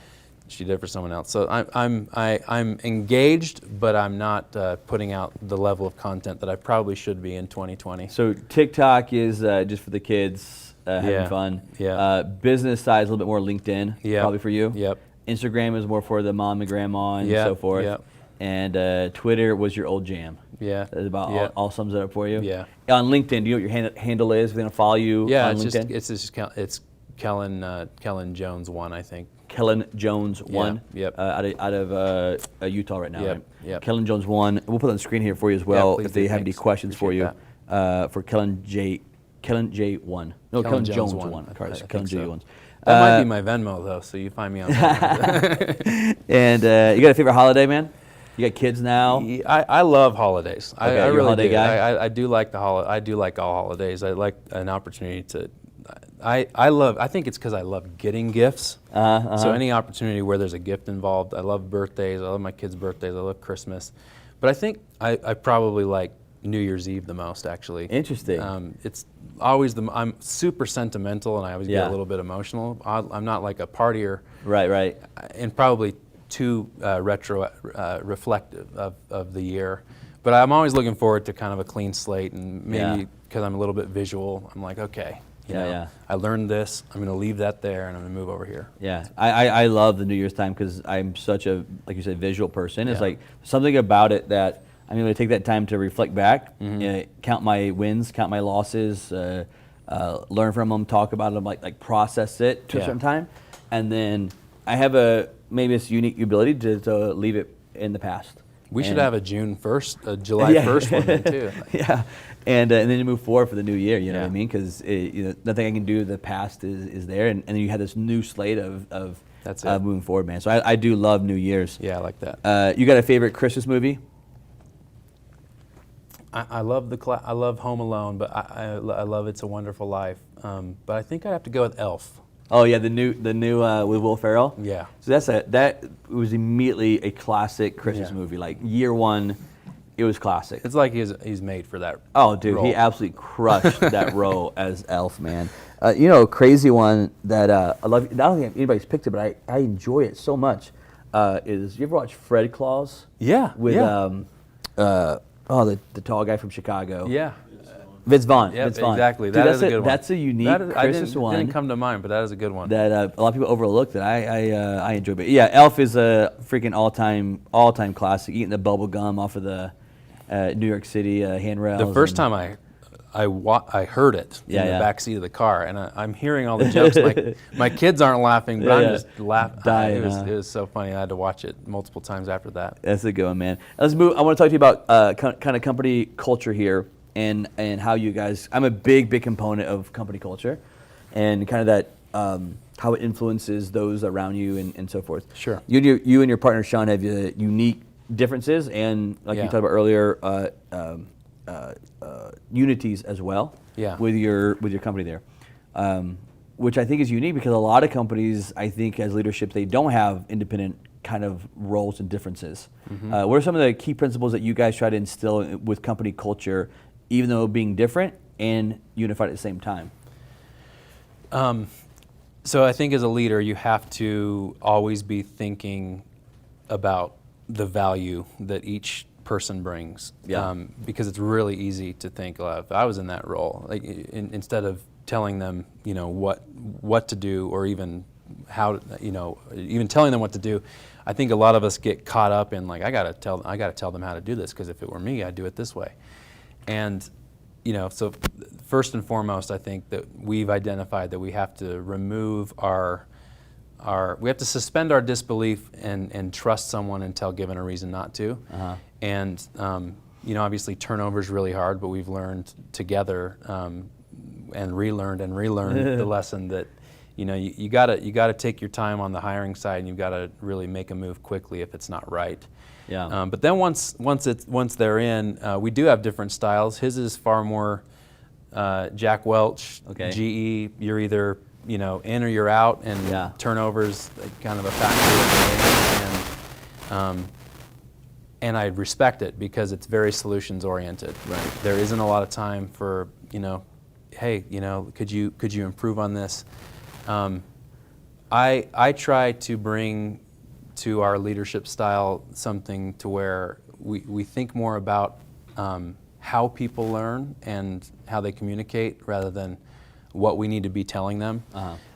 she did it for someone else. So I'm engaged, but I'm not putting out the level of content that I probably should be in 2020. So TikTok is just for the kids having fun. Yeah. Business side is a little bit more LinkedIn, probably for you. Yep. Instagram is more for the mom and grandma and so forth. Yep. And Twitter was your old jam. Yeah. That's about all sums it up for you. Yeah. On LinkedIn, do you know what your handle is? We're going to follow you on LinkedIn? It's Kellen Jones 1, I think. Kellen Jones 1. Yep. Out of Utah right now. Yep. Right? Yep. Kellen Jones 1. We'll put it on the screen here for you as well if they have any questions for you. That. For Kellen J1. No, Kellen Jones 1. Kellen J 1. That might be my Venmo though, so you find me on. And you got a favorite holiday, man? You got kids now? I love holidays. Okay, I really holiday do. Guy? I do like I do like all holidays. I like an opportunity to. I think it's because I love getting gifts. So any opportunity where there's a gift involved, I love birthdays. I love my kids' birthdays. I love Christmas. But I think I probably like New Year's Eve the most, actually. Interesting. It's always I'm super sentimental, and I always get a little bit emotional. I'm not like a partier. Right. And probably too reflective of the year. But I'm always looking forward to kind of a clean slate, and maybe because I'm a little bit visual, I'm like, okay. I learned this. I'm going to leave that there, and I'm going to move over here. Yeah, I love the New Year's time because I'm such a, like you said, visual person. It's like something about it that I'm going to take that time to reflect back, count my wins, count my losses, learn from them, talk about them, like process it to a certain time, and then I have maybe this unique ability to leave it in the past. We should have a June 1st, a July 1st one then too. Yeah, and then you move forward for the new year. You know what I mean? Because nothing I can do. The past is there, and then you have this new slate of moving forward, man. So I do love New Year's. Yeah, I like that. You got a favorite Christmas movie? I love I love Home Alone, but I love It's a Wonderful Life. But I think I'd have to go with Elf. Oh yeah, the new with Will Ferrell. Yeah. So that was immediately a classic Christmas movie. Like year one, it was classic. It's like he's made for that. Oh dude, role. He absolutely crushed that role as Elf, man. A crazy one that I love. I don't think anybody's picked it, but I enjoy it so much. Is you ever watch Fred Claus? Yeah. With the tall guy from Chicago. Yeah. Vince Vaughn. Yep, Vince Vaughn. Exactly. Dude, that is a good one. That's a unique Christmas one. Didn't come to mind, but that is a good one. That a lot of people overlook that I enjoy. But yeah, Elf is a freaking all time classic. Eating the bubble gum off of the New York City handrails. The first time I heard it in the back seat of the car, and I'm hearing all the jokes. My kids aren't laughing, but I'm just laughing. It was so funny. I had to watch it multiple times after that. That's a good one, man. Let's move. I want to talk to you about kind of company culture here. And how you guys, I'm a big component of company culture, and kind of that how it influences those around you and so forth. Sure. You and your partner Sean have unique differences, and like you talked about earlier, unities as well. Yeah. With your company there, which I think is unique because a lot of companies, I think, as leadership, they don't have independent kind of roles and differences. What are some of the key principles that you guys try to instill with company culture, even though being different and unified at the same time? So I think as a leader, you have to always be thinking about the value that each person brings. Because it's really easy to think, if I was in that role, like instead of telling them, what to do, or even how, even telling them what to do, I think a lot of us get caught up in I gotta tell them how to do this, because if it were me, I'd do it this way. And so first and foremost, I think that we've identified that we have to remove we have to suspend our disbelief and trust someone until given a reason not to. And obviously turnover is really hard, but we've learned together and relearned the lesson that you gotta take your time on the hiring side, and you've got to really make a move quickly if it's not right. Yeah. But then once they're in, we do have different styles. His is far more Jack Welch, okay. GE. You're either in or you're out, and turnovers kind of a factor. And I respect it because it's very solutions oriented. Right. There isn't a lot of time for hey, could you improve on this? I try to bring to our leadership style something to where we think more about how people learn and how they communicate rather than what we need to be telling them,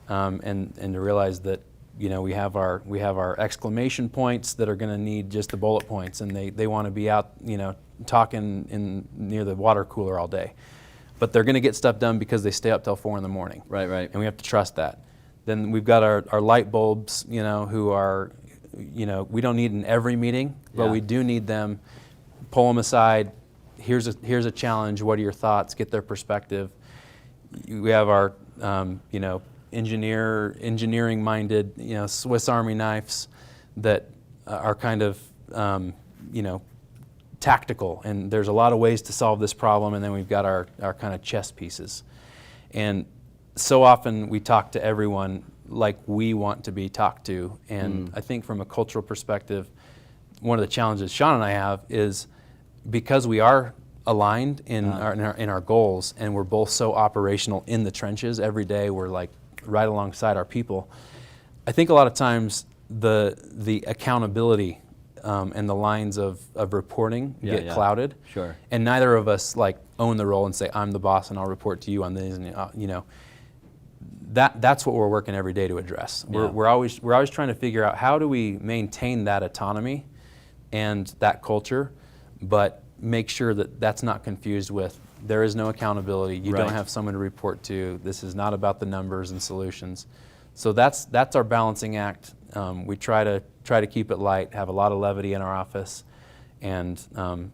and to realize that we have our exclamation points that are going to need just the bullet points, and they want to be out talking near the water cooler all day, but they're going to get stuff done because they stay up till 4 a.m. Right. And we have to trust that. Then we've got our light bulbs, who are, we don't need in every meeting, but we do need them. Pull them aside. Here's a challenge. What are your thoughts? Get their perspective. We have our, engineering-minded, Swiss Army knives that are kind of, tactical. And there's a lot of ways to solve this problem. And then we've got our kind of chess pieces. And so often we talk to everyone like we want to be talked to. And I think from a cultural perspective, one of the challenges Sean and I have is because we are aligned in our goals, and we're both so operational in the trenches every day, we're like right alongside our people. I think a lot of times the accountability and the lines of reporting get clouded. Sure. And neither of us like own the role and say, I'm the boss and I'll report to you on this, and that's what we're working every day to address. We're always trying to figure out how do we maintain that autonomy and that culture, but make sure that that's not confused with there is no accountability. You don't have someone to report to. This is not about the numbers and solutions. So that's our balancing act. We try to keep it light, have a lot of levity in our office, and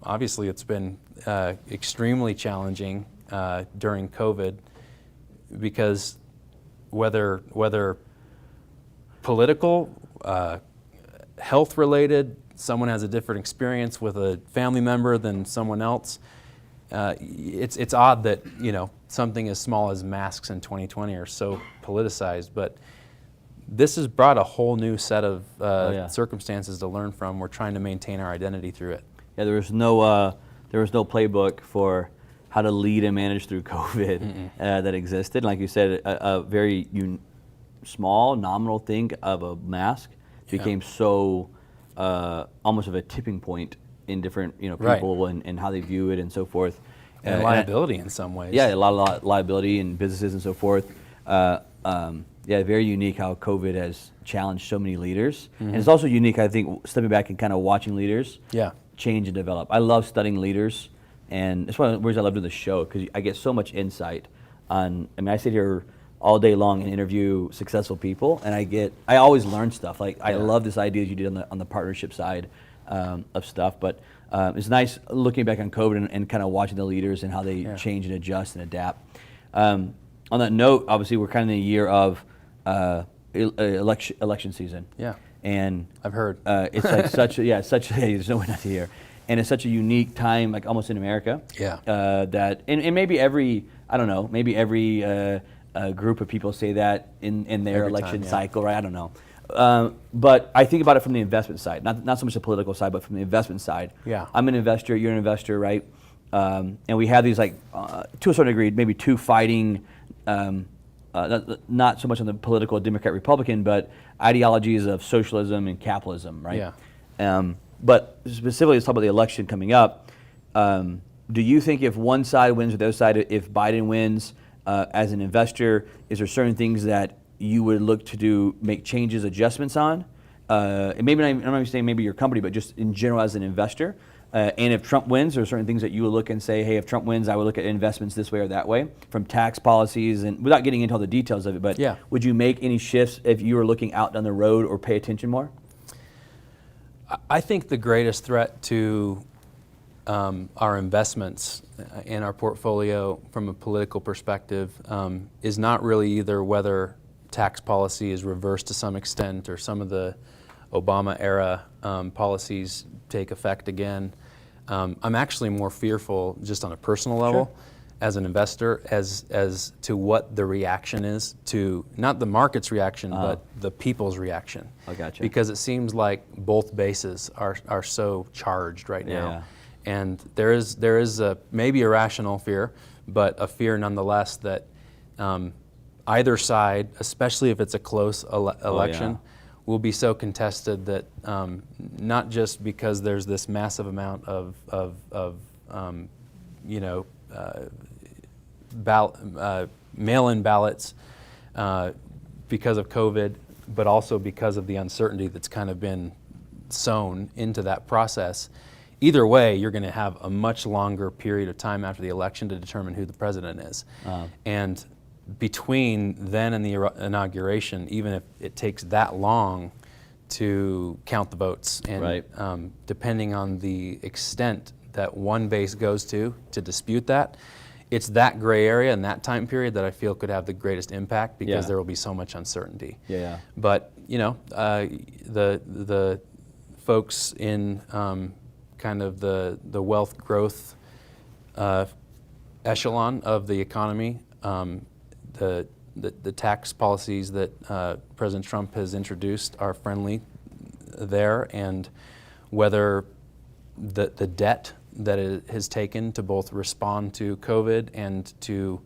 obviously it's been extremely challenging during COVID because whether political, health related, someone has a different experience with a family member than someone else. It's odd that something as small as masks in 2020 are so politicized, but this has brought a whole new set of circumstances to learn from. We're trying to maintain our identity through it. Yeah, there was no playbook for how to lead and manage through COVID that existed. Like you said, a very small nominal thing of a mask became so almost of a tipping point in different people and how they view it and so forth. And liability in some ways. Yeah, a lot of liability in businesses and so forth. Very unique how COVID has challenged so many leaders. And it's also unique, I think, stepping back and kind of watching leaders change and develop. I love studying leaders, and it's one of the reasons I love doing the show, because I get so much insight on, I sit here all day long and interview successful people, and I always learn stuff. Like I love this idea you did on the partnership side of stuff, but it's nice looking back on COVID and kind of watching the leaders and how they change and adjust and adapt. On that note, obviously we're kind of in a year of election season. Yeah. And I've heard. It's like there's no way not to hear. And it's such a unique time, like almost in America. Yeah. That and maybe every group of people say that in their Every election time, cycle, right? I don't know. But I think about it from the investment side, not so much the political side, but from the investment side. Yeah. I'm an investor, you're an investor, right? And we have these to a certain degree, maybe two fighting, not so much on the political Democrat Republican, but ideologies of socialism and capitalism, right? Yeah. But specifically, let's talk about the election coming up. Do you think if one side wins or the other side, if Biden wins, as an investor, is there certain things that you would look to make changes, adjustments on? And maybe I'm not even saying maybe your company, but just in general as an investor. And if Trump wins, there are certain things that you would look and say, hey, if Trump wins, I would look at investments this way or that way, from tax policies, and without getting into all the details of it, but would you make any shifts if you were looking out down the road or pay attention more? I think the greatest threat to our investments in our portfolio from a political perspective is not really either whether tax policy is reversed to some extent or some of the Obama era policies take effect again. I'm actually more fearful just on a personal level as an investor as to what the reaction is to, not the market's reaction, but the people's reaction. I gotcha. Because it seems like both bases are so charged right now. Yeah. And there is a maybe a rational fear, but a fear nonetheless that either side, especially if it's a close election, will be so contested that not just because there's this massive amount of mail-in ballots because of COVID, but also because of the uncertainty that's kind of been sown into that process. Either way, you're going to have a much longer period of time after the election to determine who the president is. And between then and the inauguration, even if it takes that long to count the votes, and depending on the extent that one base goes to dispute that, it's that gray area and that time period that I feel could have the greatest impact because there will be so much uncertainty. But the folks in kind of the wealth growth echelon of the economy, the tax policies that President Trump has introduced are friendly there, and whether the debt that it has taken to both respond to COVID and to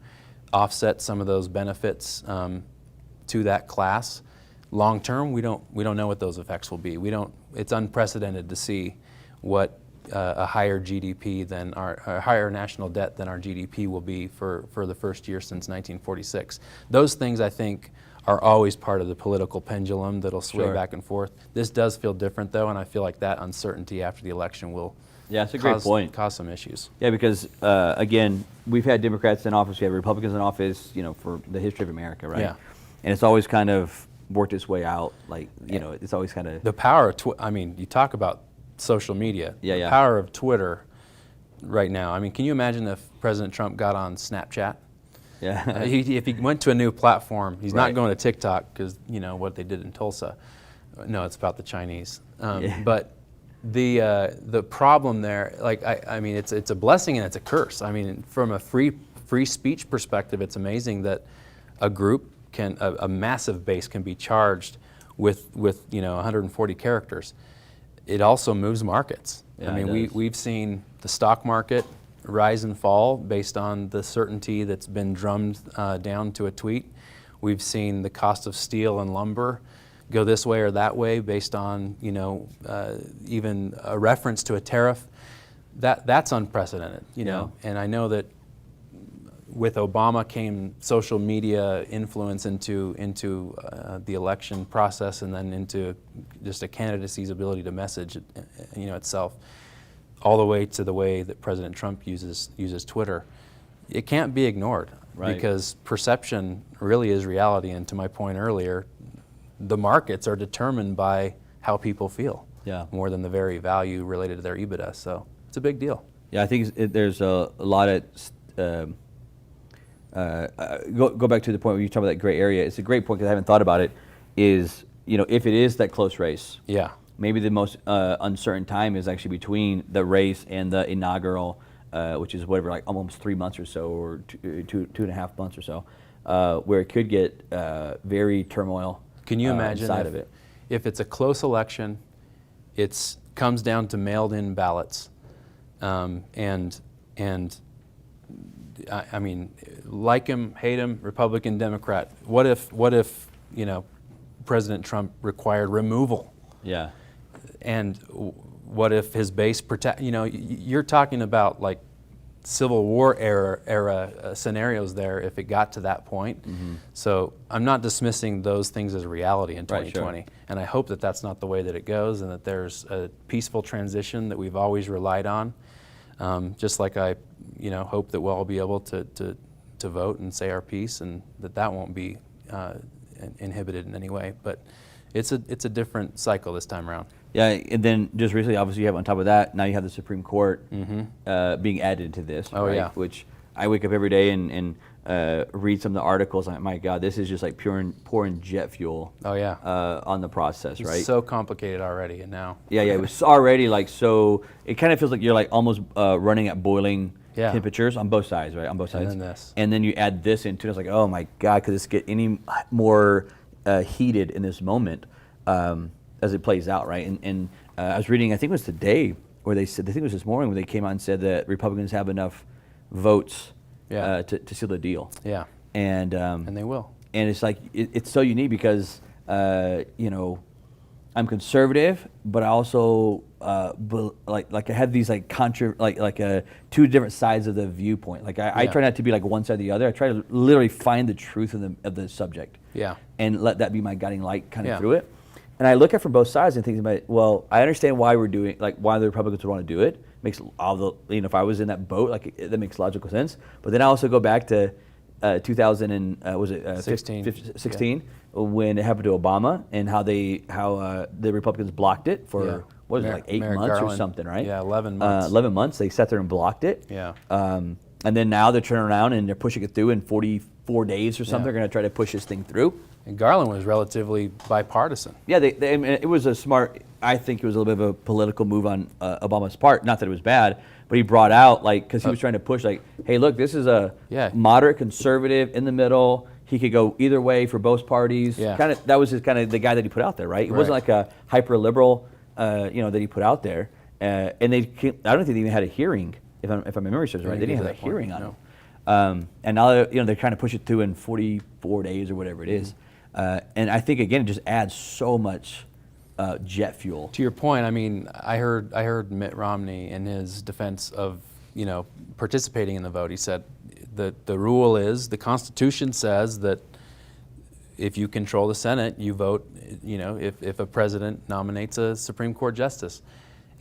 offset some of those benefits to that class, long term, we don't know what those effects will be. It's unprecedented to see what a higher GDP than a higher national debt than our GDP will be for the first year since 1946. Those things, I think, are always part of the political pendulum that'll sway back and forth. This does feel different, though, and I feel like that uncertainty after the election will it's a great point. Cause some issues. Yeah, because again, we've had Democrats in office, we have Republicans in office, for the history of America, right? Yeah. And it's always kind of worked its way out, it's always kind of... The power of you talk about social media. The power of Twitter right now. I mean, can you imagine if President Trump got on Snapchat? If he went to a new platform, he's not going to TikTok because what they did in Tulsa. No, it's about the Chinese. But the problem there, it's a blessing and it's a curse. I mean, from a free speech perspective, it's amazing that a group a massive base can be charged with 140 characters. It also moves markets. We've seen the stock market rise and fall based on the certainty that's been drummed down to a tweet. We've seen the cost of steel and lumber go this way or that way based on even a reference to a tariff. That's unprecedented, And I know that with Obama came social media influence into the election process, and then into just a candidacy's ability to message, itself, all the way to the way that President Trump uses Twitter. It can't be ignored because perception really is reality. And to my point earlier, the markets are determined by how people feel more than the very value related to their EBITDA. So it's a big deal. Yeah, I think there's a lot of. Go back to the point where you talk about that gray area. It's a great point because I haven't thought about it. Is if it is that close race, maybe the most uncertain time is actually between the race and the inaugural, which is whatever, like almost 3 months or so, or two and a half months or so, where it could get very turmoil. Can you imagine inside of it? If it's a close election, it comes down to mailed-in ballots, and I mean, like him, hate him, Republican, Democrat. What if President Trump required removal? And what if his base you're talking about like Civil War era scenarios there if it got to that point. So I'm not dismissing those things as a reality in 2020. And I hope that that's not the way that it goes, and that there's a peaceful transition that we've always relied on. Just like I hope that we'll all be able to vote and say our piece, and that won't be inhibited in any way. But it's a different cycle this time around. Yeah, and then just recently, obviously, you have on top of that, now you have the Supreme Court being added to this. Oh, right? yeah. Which I wake up every day and read some of the articles. I'm like, my God, this is just like pouring jet fuel. Oh, yeah. On the process, right? It's so complicated already, and now. Yeah, it was already like so. It kind of feels like you're like almost running at boiling temperatures on both sides, right? On both sides. And then this. And then you add this into it. It's like, oh my God, could this get any more heated in this moment as it plays out, right? And I was reading, I think it was today, where they said, I think it was this morning, where they came out and said that Republicans have enough votes to seal the deal. Yeah. And they will. And it's like it's so unique because I'm conservative, but I also like I have these like two different sides of the viewpoint. Like I try not to be like one side or the other. I try to literally find the truth of the subject. Yeah. And let that be my guiding light kind of through it. And I look at it from both sides and think about, well, I understand why we're doing, like why the Republicans would want to do it. Makes all the, if I was in that boat, like that makes logical sense. But then I also go back to 2016 when it happened to Obama and how the Republicans blocked it for what was it, like 8 months Garland, or something, right? Yeah, 11 months. 11 months. They sat there and blocked it. Yeah. And then now they're turning around and they're pushing it through in 44 days or something. They're going to try to push this thing through. And Garland was relatively bipartisan. Yeah, I mean, it was a smart. I think it was a little bit of a political move on Obama's part. Not that it was bad, but he brought out because he was trying to push hey, look, this is a moderate conservative in the middle. He could go either way for both parties. Yeah. That was kind of the guy that he put out there, right? It wasn't like a hyper liberal, that he put out there. And I don't think they even had a hearing. If my memory serves right, they didn't have a hearing on it. And now they're trying to push it through in 44 days or whatever it is. And I think again it just adds so much jet fuel. To your point, I mean, I heard Mitt Romney in his defense of participating in the vote. He said the rule is the Constitution says that if you control the Senate, you vote. If a president nominates a Supreme Court justice,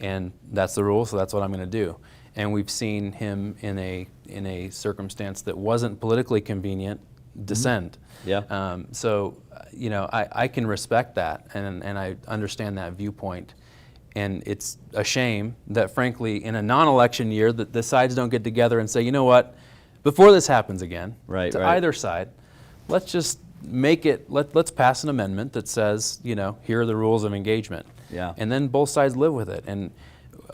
and that's the rule. So that's what I'm going to do. And we've seen him in a circumstance that wasn't politically convenient descend. Yeah. So I can respect that, and I understand that viewpoint. And it's a shame that, frankly, in a non-election year, that the sides don't get together and say, you know what, before this happens again, either side, let's just make it. Let's pass an amendment that says, here are the rules of engagement. Yeah. And then both sides live with it. And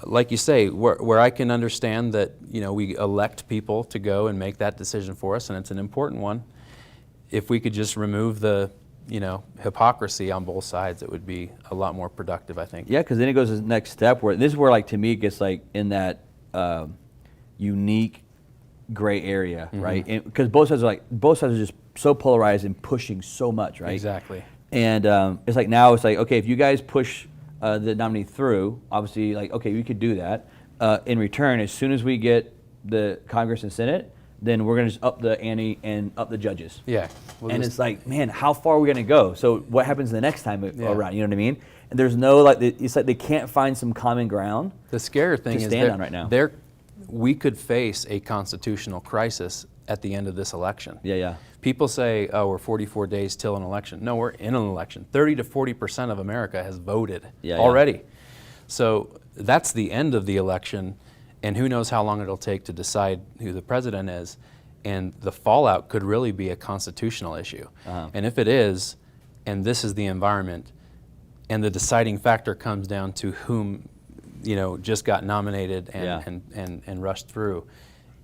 like you say, where I can understand that, we elect people to go and make that decision for us, and it's an important one. If we could just remove the, hypocrisy on both sides, it would be a lot more productive, I think. Yeah, because then it goes to the next step where this is where, to me, it gets in that unique gray area, right? Because both sides are just so polarized and pushing so much, right? Exactly. And it's now it's okay, if you guys push the nominee through, obviously, okay, we could do that. In return, as soon as we get the Congress and Senate, then we're going to just up the ante and up the judges. Yeah. And it's man, how far are we going to go? So what happens the next time around? You know what I mean? And there's no it's like they can't find some common ground. The scary thing is stand on right now. We could face a constitutional crisis at the end of this election. Yeah. People say, oh, we're 44 days till an election. No, we're in an election. 30 to 40% of America has voted already. Yeah. So that's the end of the election, and who knows how long it'll take to decide who the president is. And the fallout could really be a constitutional issue. And if it is, and this is the environment, and the deciding factor comes down to whom just got nominated and rushed through,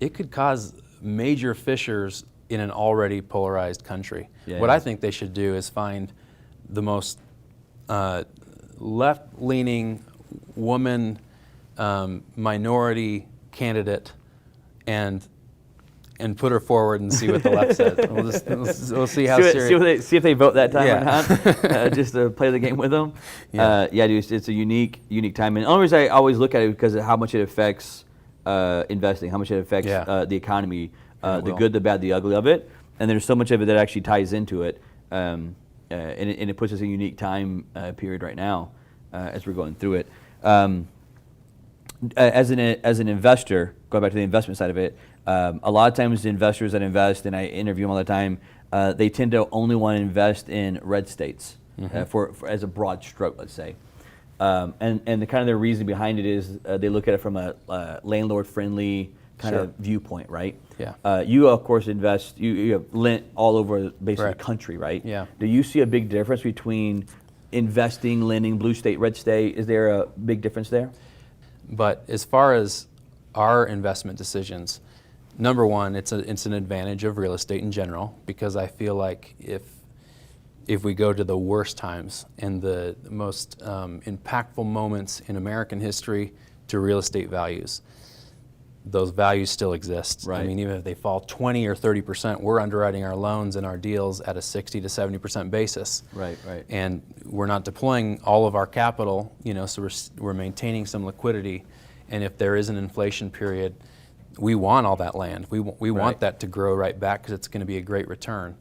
it could cause major fissures in an already polarized country. What I think they should do is find the most left-leaning woman minority candidate and put her forward and see what the left says. We'll see how serious. See if they vote that time or not, just to play the game with them. Dude, it's a unique time. And the only reason I always look at it is because of how much it affects investing, how much it affects the economy, the good, the bad, the ugly of it. And there's so much of it that actually ties into it. And it puts us in a unique time period right now as we're going through it. As an investor, going back to the investment side of it, a lot of times the investors that invest, and I interview them all the time, they tend to only want to invest in red states. for as a broad stroke, let's say. And the kind of their reason behind it is they look at it from a landlord-friendly kind of viewpoint, right? Yeah. You of course invest. You have lent all over basically the country, right? Yeah. Do you see a big difference between investing, lending, blue state, red state? Is there a big difference there? But as far as our investment decisions, number one, it's an advantage of real estate in general, because I feel like if we go to the worst times and the most impactful moments in American history to real estate values, those values still exist. Right. I mean, even if they fall 20 or 30%, we're underwriting our loans and our deals at a 60 to 70% basis. Right, right. And we're not deploying all of our capital, so we're maintaining some liquidity. And if there is an inflation period, we want all that land. We want that to grow right back, because it's going to be a great return.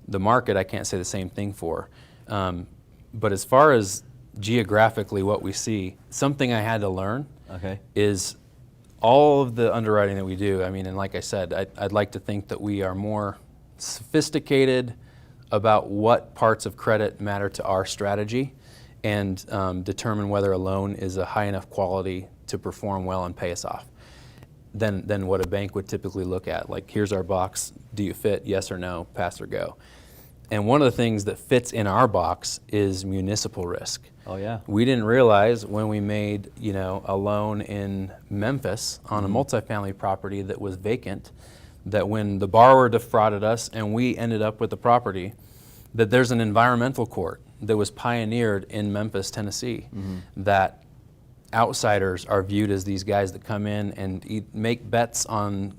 The market, I can't say the same thing for. But as far as geographically what we see, something I had to learn is all of the underwriting that we do. I mean, and like I said, I'd like to think that we are more sophisticated about what parts of credit matter to our strategy, and determine whether a loan is a high enough quality to perform well and pay us off than what a bank would typically look at. Like, here's our box, do you fit, yes or no, pass or go. And one of the things that fits in our box is municipal risk. Oh yeah. We didn't realize when we made a loan in Memphis on a multifamily property that was vacant, that when the borrower defrauded us and we ended up with the property, that there's an environmental court that was pioneered in Memphis, Tennessee, that outsiders are viewed as these guys that come in and make bets on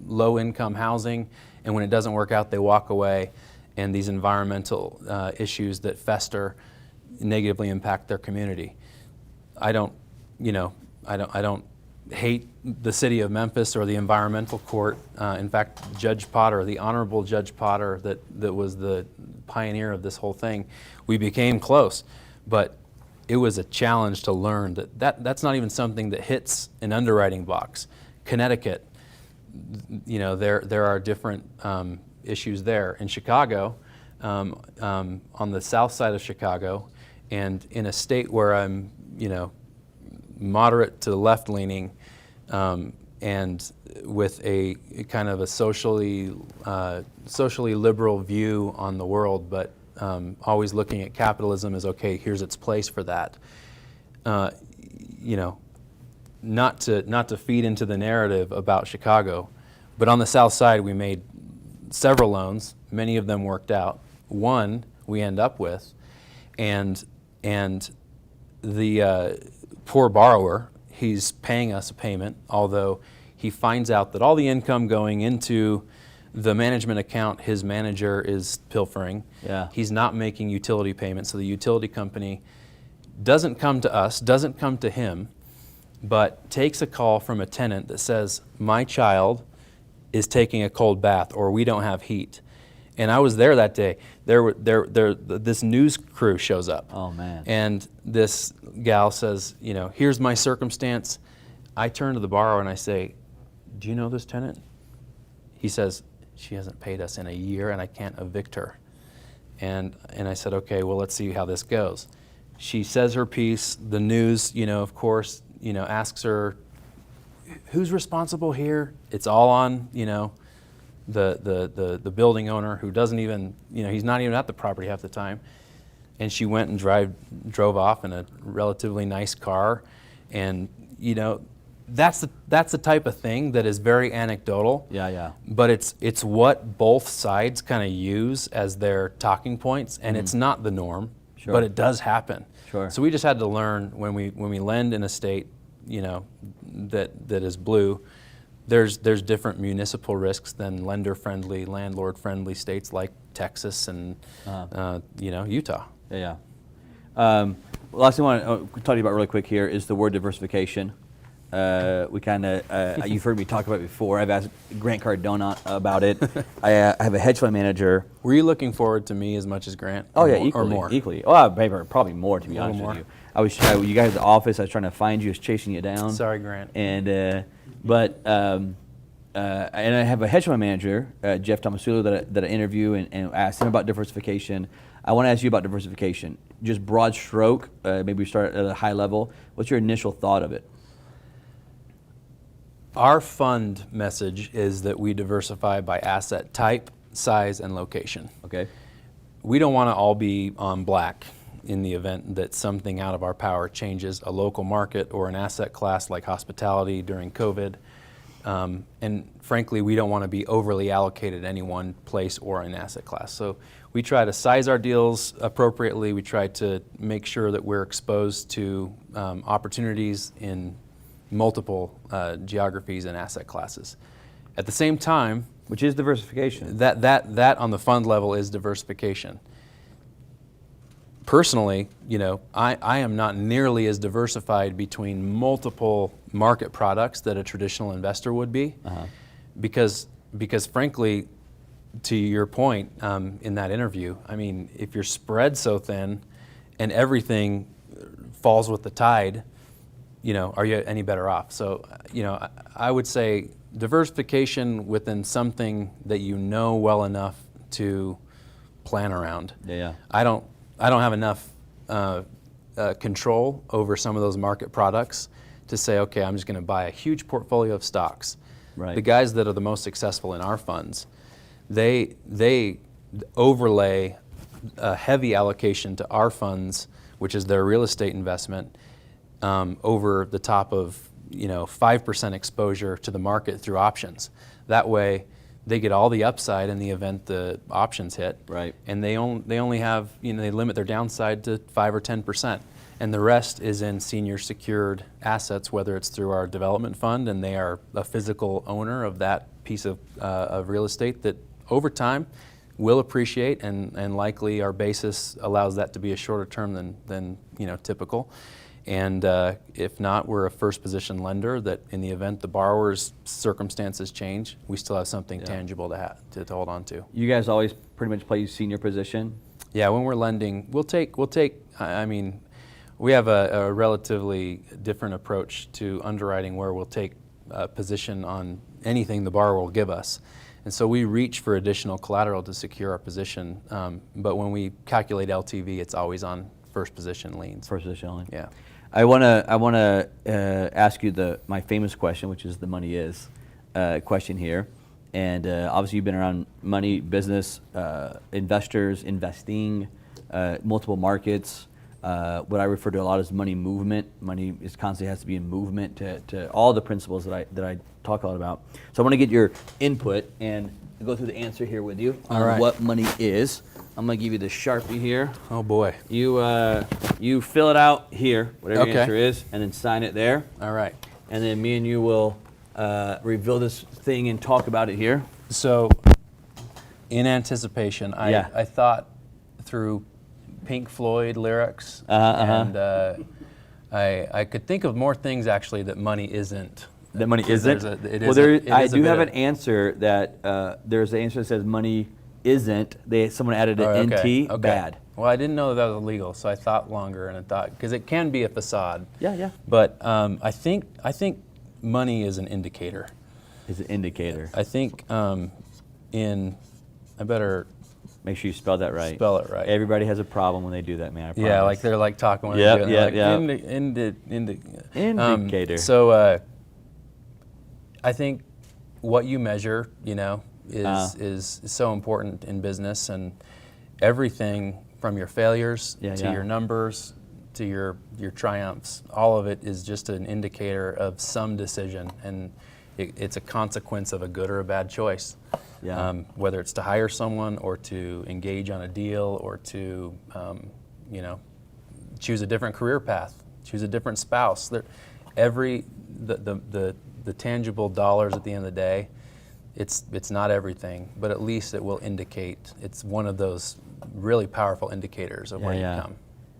low income housing, and when it doesn't work out, they walk away. And these environmental issues that fester negatively impact their community. I don't hate the city of Memphis or the environmental court. In fact, Judge Potter, the Honorable Judge Potter, that was the pioneer of this whole thing, we became close. But it was a challenge to learn that's not even something that hits an underwriting box. Connecticut, there are different issues there. In Chicago, on the south side of Chicago, and in a state where I'm, moderate to left leaning, and with a kind of a socially liberal view on the world, but always looking at capitalism as, okay, here's its place for that. Not to feed into the narrative about Chicago, but on the south side we made several loans. Many of them worked out. One we end up with, and the poor borrower, he's paying us a payment, although he finds out that all the income going into the management account his manager is pilfering. Yeah. He's not making utility payments, so the utility company doesn't come to us, doesn't come to him, but takes a call from a tenant that says, my child is taking a cold bath, or we don't have heat. And I was there that day. This news crew shows up. Oh man. And this gal says, here's my circumstance. I turn to the borrower and I say, do you know this tenant? He says, she hasn't paid us in a year and I can't evict her. And I said, okay, well, let's see how this goes. She says her piece. The news, of course, asks her, who's responsible here? It's all on, the building owner, who doesn't even, he's not even at the property half the time. And she went and drove off in a relatively nice car. And, that's the type of thing that is very anecdotal. Yeah, yeah. But it's what both sides kind of use as their talking points, and it's not the norm. Sure. But it does happen. Sure. So we just had to learn when we lend in a state, that is blue. There's different municipal risks than lender-friendly, landlord-friendly states like Texas and Utah. Yeah. Last thing I want to talk to you about really quick here is the word diversification. We kind of you've heard me talk about it before. I've asked Grant Cardone about it. I have a hedge fund manager. Were you looking forward to me as much as Grant? Oh yeah, equally, or more? Equally. Oh, probably more, to be honest more. with you. You guys at the office. I was trying to find you. I was chasing you down. Sorry, Grant. And and I have a hedge fund manager, Jeff Tomasulo, that I interview and asked him about diversification. I want to ask you about diversification. Just broad stroke, maybe we start at a high level. What's your initial thought of it? Our fund message is that we diversify by asset type, size, and location. Okay. We don't want to all be on black in the event that something out of our power changes a local market or an asset class like hospitality during COVID. And frankly, we don't want to be overly allocated at any one place or an asset class. So we try to size our deals appropriately. We try to make sure that we're exposed to opportunities in multiple geographies and asset classes. At the same time, which is diversification. That on the fund level is diversification. Personally, I am not nearly as diversified between multiple market products that a traditional investor would be, because frankly, to your point in that interview, I mean, if you're spread so thin and everything falls with the tide, are you any better off? So, I would say diversification within something that you know well enough to plan around. Yeah. I don't have enough control over some of those market products to say, okay, I'm just going to buy a huge portfolio of stocks. Right. The guys that are the most successful in our funds, they overlay a heavy allocation to our funds, which is their real estate investment, over the top of 5% exposure to the market through options. That way, they get all the upside in the event the options hit. Right. And they only have, they limit their downside to 5 or 10%. And the rest is in senior secured assets, whether it's through our development fund and they are a physical owner of that piece of real estate that over time will appreciate, and likely our basis allows that to be a shorter term than typical. And if not, we're a first position lender that in the event the borrower's circumstances change, we still have something tangible to hold on to. You guys always pretty much play senior position? Yeah, when we're lending, we'll take, I mean, we have a relatively different approach to underwriting where we'll take a position on anything the borrower will give us. And so we reach for additional collateral to secure our position. But when we calculate LTV, it's always on first position liens. First position only. Yeah. I wanna ask you my famous question, which is the money is question here. And obviously you've been around money, business, investors, investing, multiple markets. What I refer to a lot as money movement. Money is constantly has to be in movement to all the principles that I talk a lot about. So I want to get your input and go through the answer here with you on what money is. I'm going to give you the Sharpie here. Oh boy. You fill it out here, whatever your answer is, and then sign it there. All right. And then me and you will reveal this thing and talk about it here. So in anticipation, I thought through Pink Floyd lyrics, and I could think of more things actually that money isn't. That money isn't? I do have an answer that there's an answer that says money isn't. Someone added an NT, bad. Well, I didn't know that was illegal, so I thought longer, and I thought, because it can be a facade. Yeah. But I think money is an indicator. Is an indicator. I think I better make sure you spell that right. Spell it right. Everybody has a problem when they do that, man. I promise. Yeah, like they're like talking when they're doing it. Indicator. So I think what you measure, is so important in business, and everything from your failures to your numbers to your triumphs, all of it is just an indicator of some decision, and it's a consequence of a good or a bad choice. Yeah. Whether it's to hire someone or to engage on a deal or to, choose a different career path, choose a different spouse. The tangible dollars at the end of the day, it's not everything, but at least it will indicate. It's one of those really powerful indicators of where you come.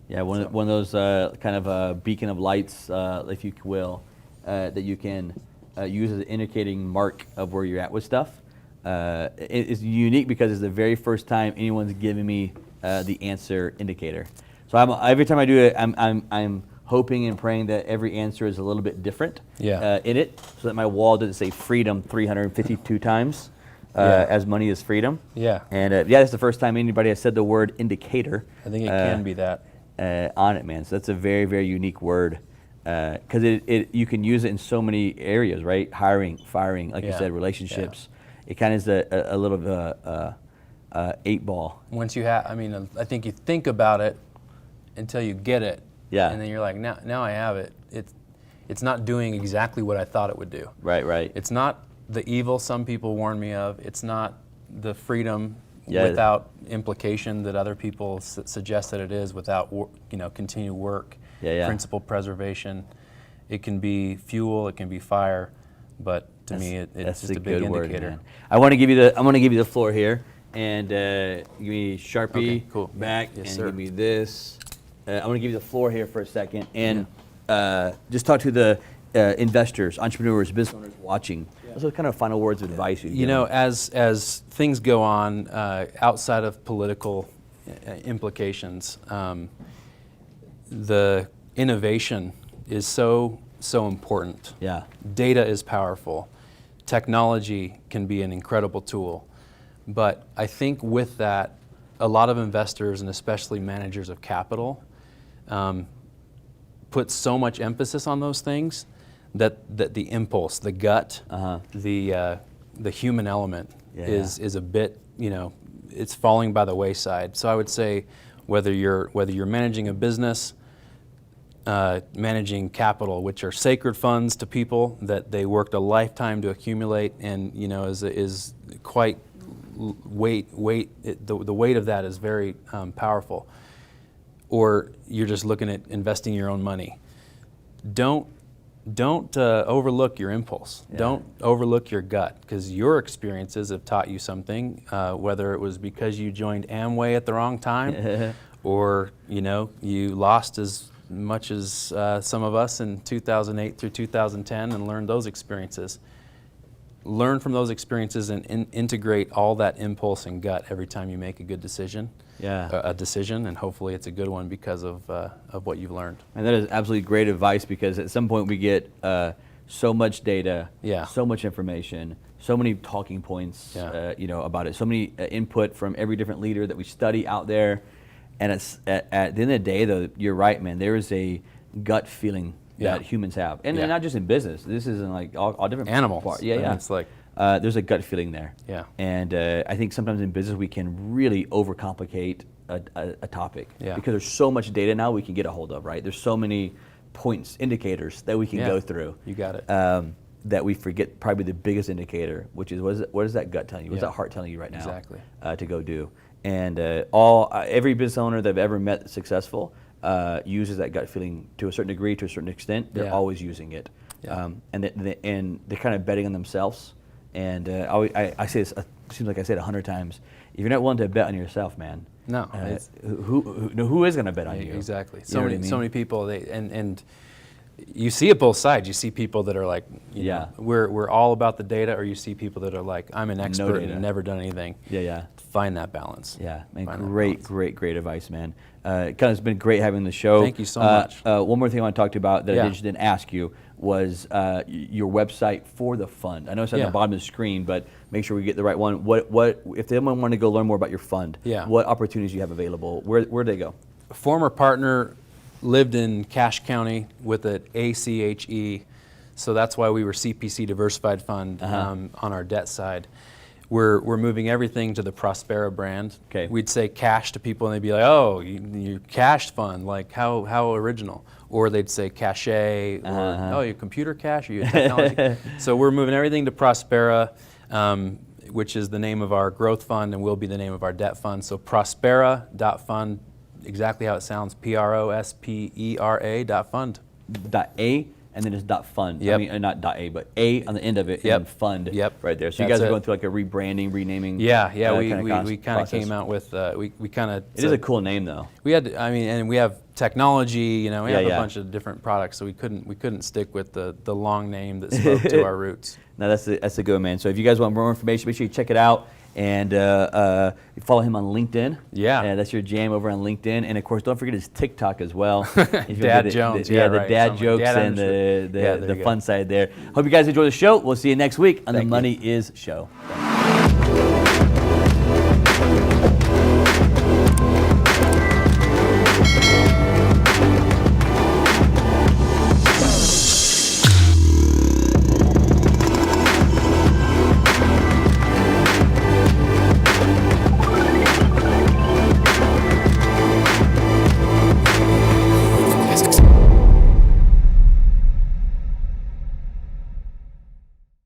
Yeah, one of those kind of a beacon of lights, if you will, that you can use as an indicating mark of where you're at with stuff. It's unique because it's the very first time anyone's given me the answer indicator. So every time I do it, I'm hoping and praying that every answer is a little bit different in it, so that my wall doesn't say freedom 352 times. as money is freedom. Yeah. And that's the first time anybody has said the word indicator. I think it can be that. On it, man. So that's a very, very unique word. Because you can use it in so many areas, right? Hiring, firing, like you said, relationships. It kind of is a little bit of a 8-ball. Once you have, I think you think about it until you get it. Yeah. And then you're like, now I have it. It's not doing exactly what I thought it would do. Right. It's not the evil some people warn me of. It's not the freedom without implication that other people suggest that it is, without continued work, principle preservation. It can be fuel, it can be fire, but to me it's just a big indicator. Man. I'm going to give you the floor here, and give me Sharpie back, yes, and sir. give me this. I'm going to give you the floor here for a second, and just talk to the investors, entrepreneurs, business owners watching. Those are kind of final words of advice you'd give them. As things go on outside of political implications, the innovation is so important. Yeah. Data is powerful. Technology can be an incredible tool. But I think with that, a lot of investors, and especially managers of capital, put so much emphasis on those things that the impulse, the gut, the human element is a bit, it's falling by the wayside. So I would say whether you're managing a business, managing capital, which are sacred funds to people that they worked a lifetime to accumulate, and is quite the weight of that is very powerful. Or you're just looking at investing your own money. Don't overlook your impulse. Yeah. Don't overlook your gut, because your experiences have taught you something, whether it was because you joined Amway at the wrong time or you lost as much as some of us in 2008 through 2010 and learned those experiences. Learn from those experiences and integrate all that impulse and gut every time you make a good decision. A decision, and hopefully it's a good one because of what you've learned. And that is absolutely great advice, because at some point we get so much data, so much information, so many talking points, about it, so many input from every different leader that we study out there. And at the end of the day, though, you're right, man. There is a gut feeling that humans have, and not just in business. This is in like all different animals. Parts. It's like there's a gut feeling there. And I think sometimes in business we can really overcomplicate a topic because there's so much data now we can get a hold of. Right? There's so many points, indicators that we can go through. You got it. That we forget probably the biggest indicator, which is what is that gut telling you? What's that heart telling you right now? Exactly. To go do. And every business owner that I've ever met that's successful uses that gut feeling to a certain degree, to a certain extent. They're always using it, and they're kind of betting on themselves. And I say this, it seems like I say it 100 times. If you're not willing to bet on yourself, man, who is going to bet on you? Exactly. So many people. And you see it both sides. You see people that are like, we're all about the data, or you see people that are like, I'm an expert and never done anything. Find that balance. Yeah, man, great advice, man. Kellen, it's been great having the show. Thank you so much. One more thing I want to talk to you about that I just didn't ask you was your website for the fund. I know it's at the bottom of the screen, but make sure we get the right one. What if anyone wanted to go learn more about your fund? What opportunities you have available? Where do they go? A former partner lived in Cache County with an ACHE, so that's why we were CPC Diversified Fund on our debt side. We're moving everything to the Prospera brand. We'd say cash to people, and they'd be like, "Oh, you cash fund? Like how original?" Or they'd say cache, or "Oh, you computer cache? Or you technology?" So we're moving everything to Prospera, which is the name of our growth fund, and will be the name of our debt fund. So Prospera.fund, exactly how it sounds: Prospera.fund. .a. And then it's .fund. I mean, not .a, but A on the end of it, and then fund right there. So you guys are going through like a rebranding, renaming. We kind of came out with we kind of. It is a cool name though. We had, and we have technology. We have a bunch of different products, so we couldn't stick with the long name that spoke to our roots. No, that's a good, man. So if you guys want more information, make sure you check it out. And follow him on LinkedIn. That's your jam over on LinkedIn. And of course, don't forget his TikTok as well. Dad Jones. The dad jokes and the fun side there. Hope you guys enjoy the show. We'll see you next week on the Money Is Show. you.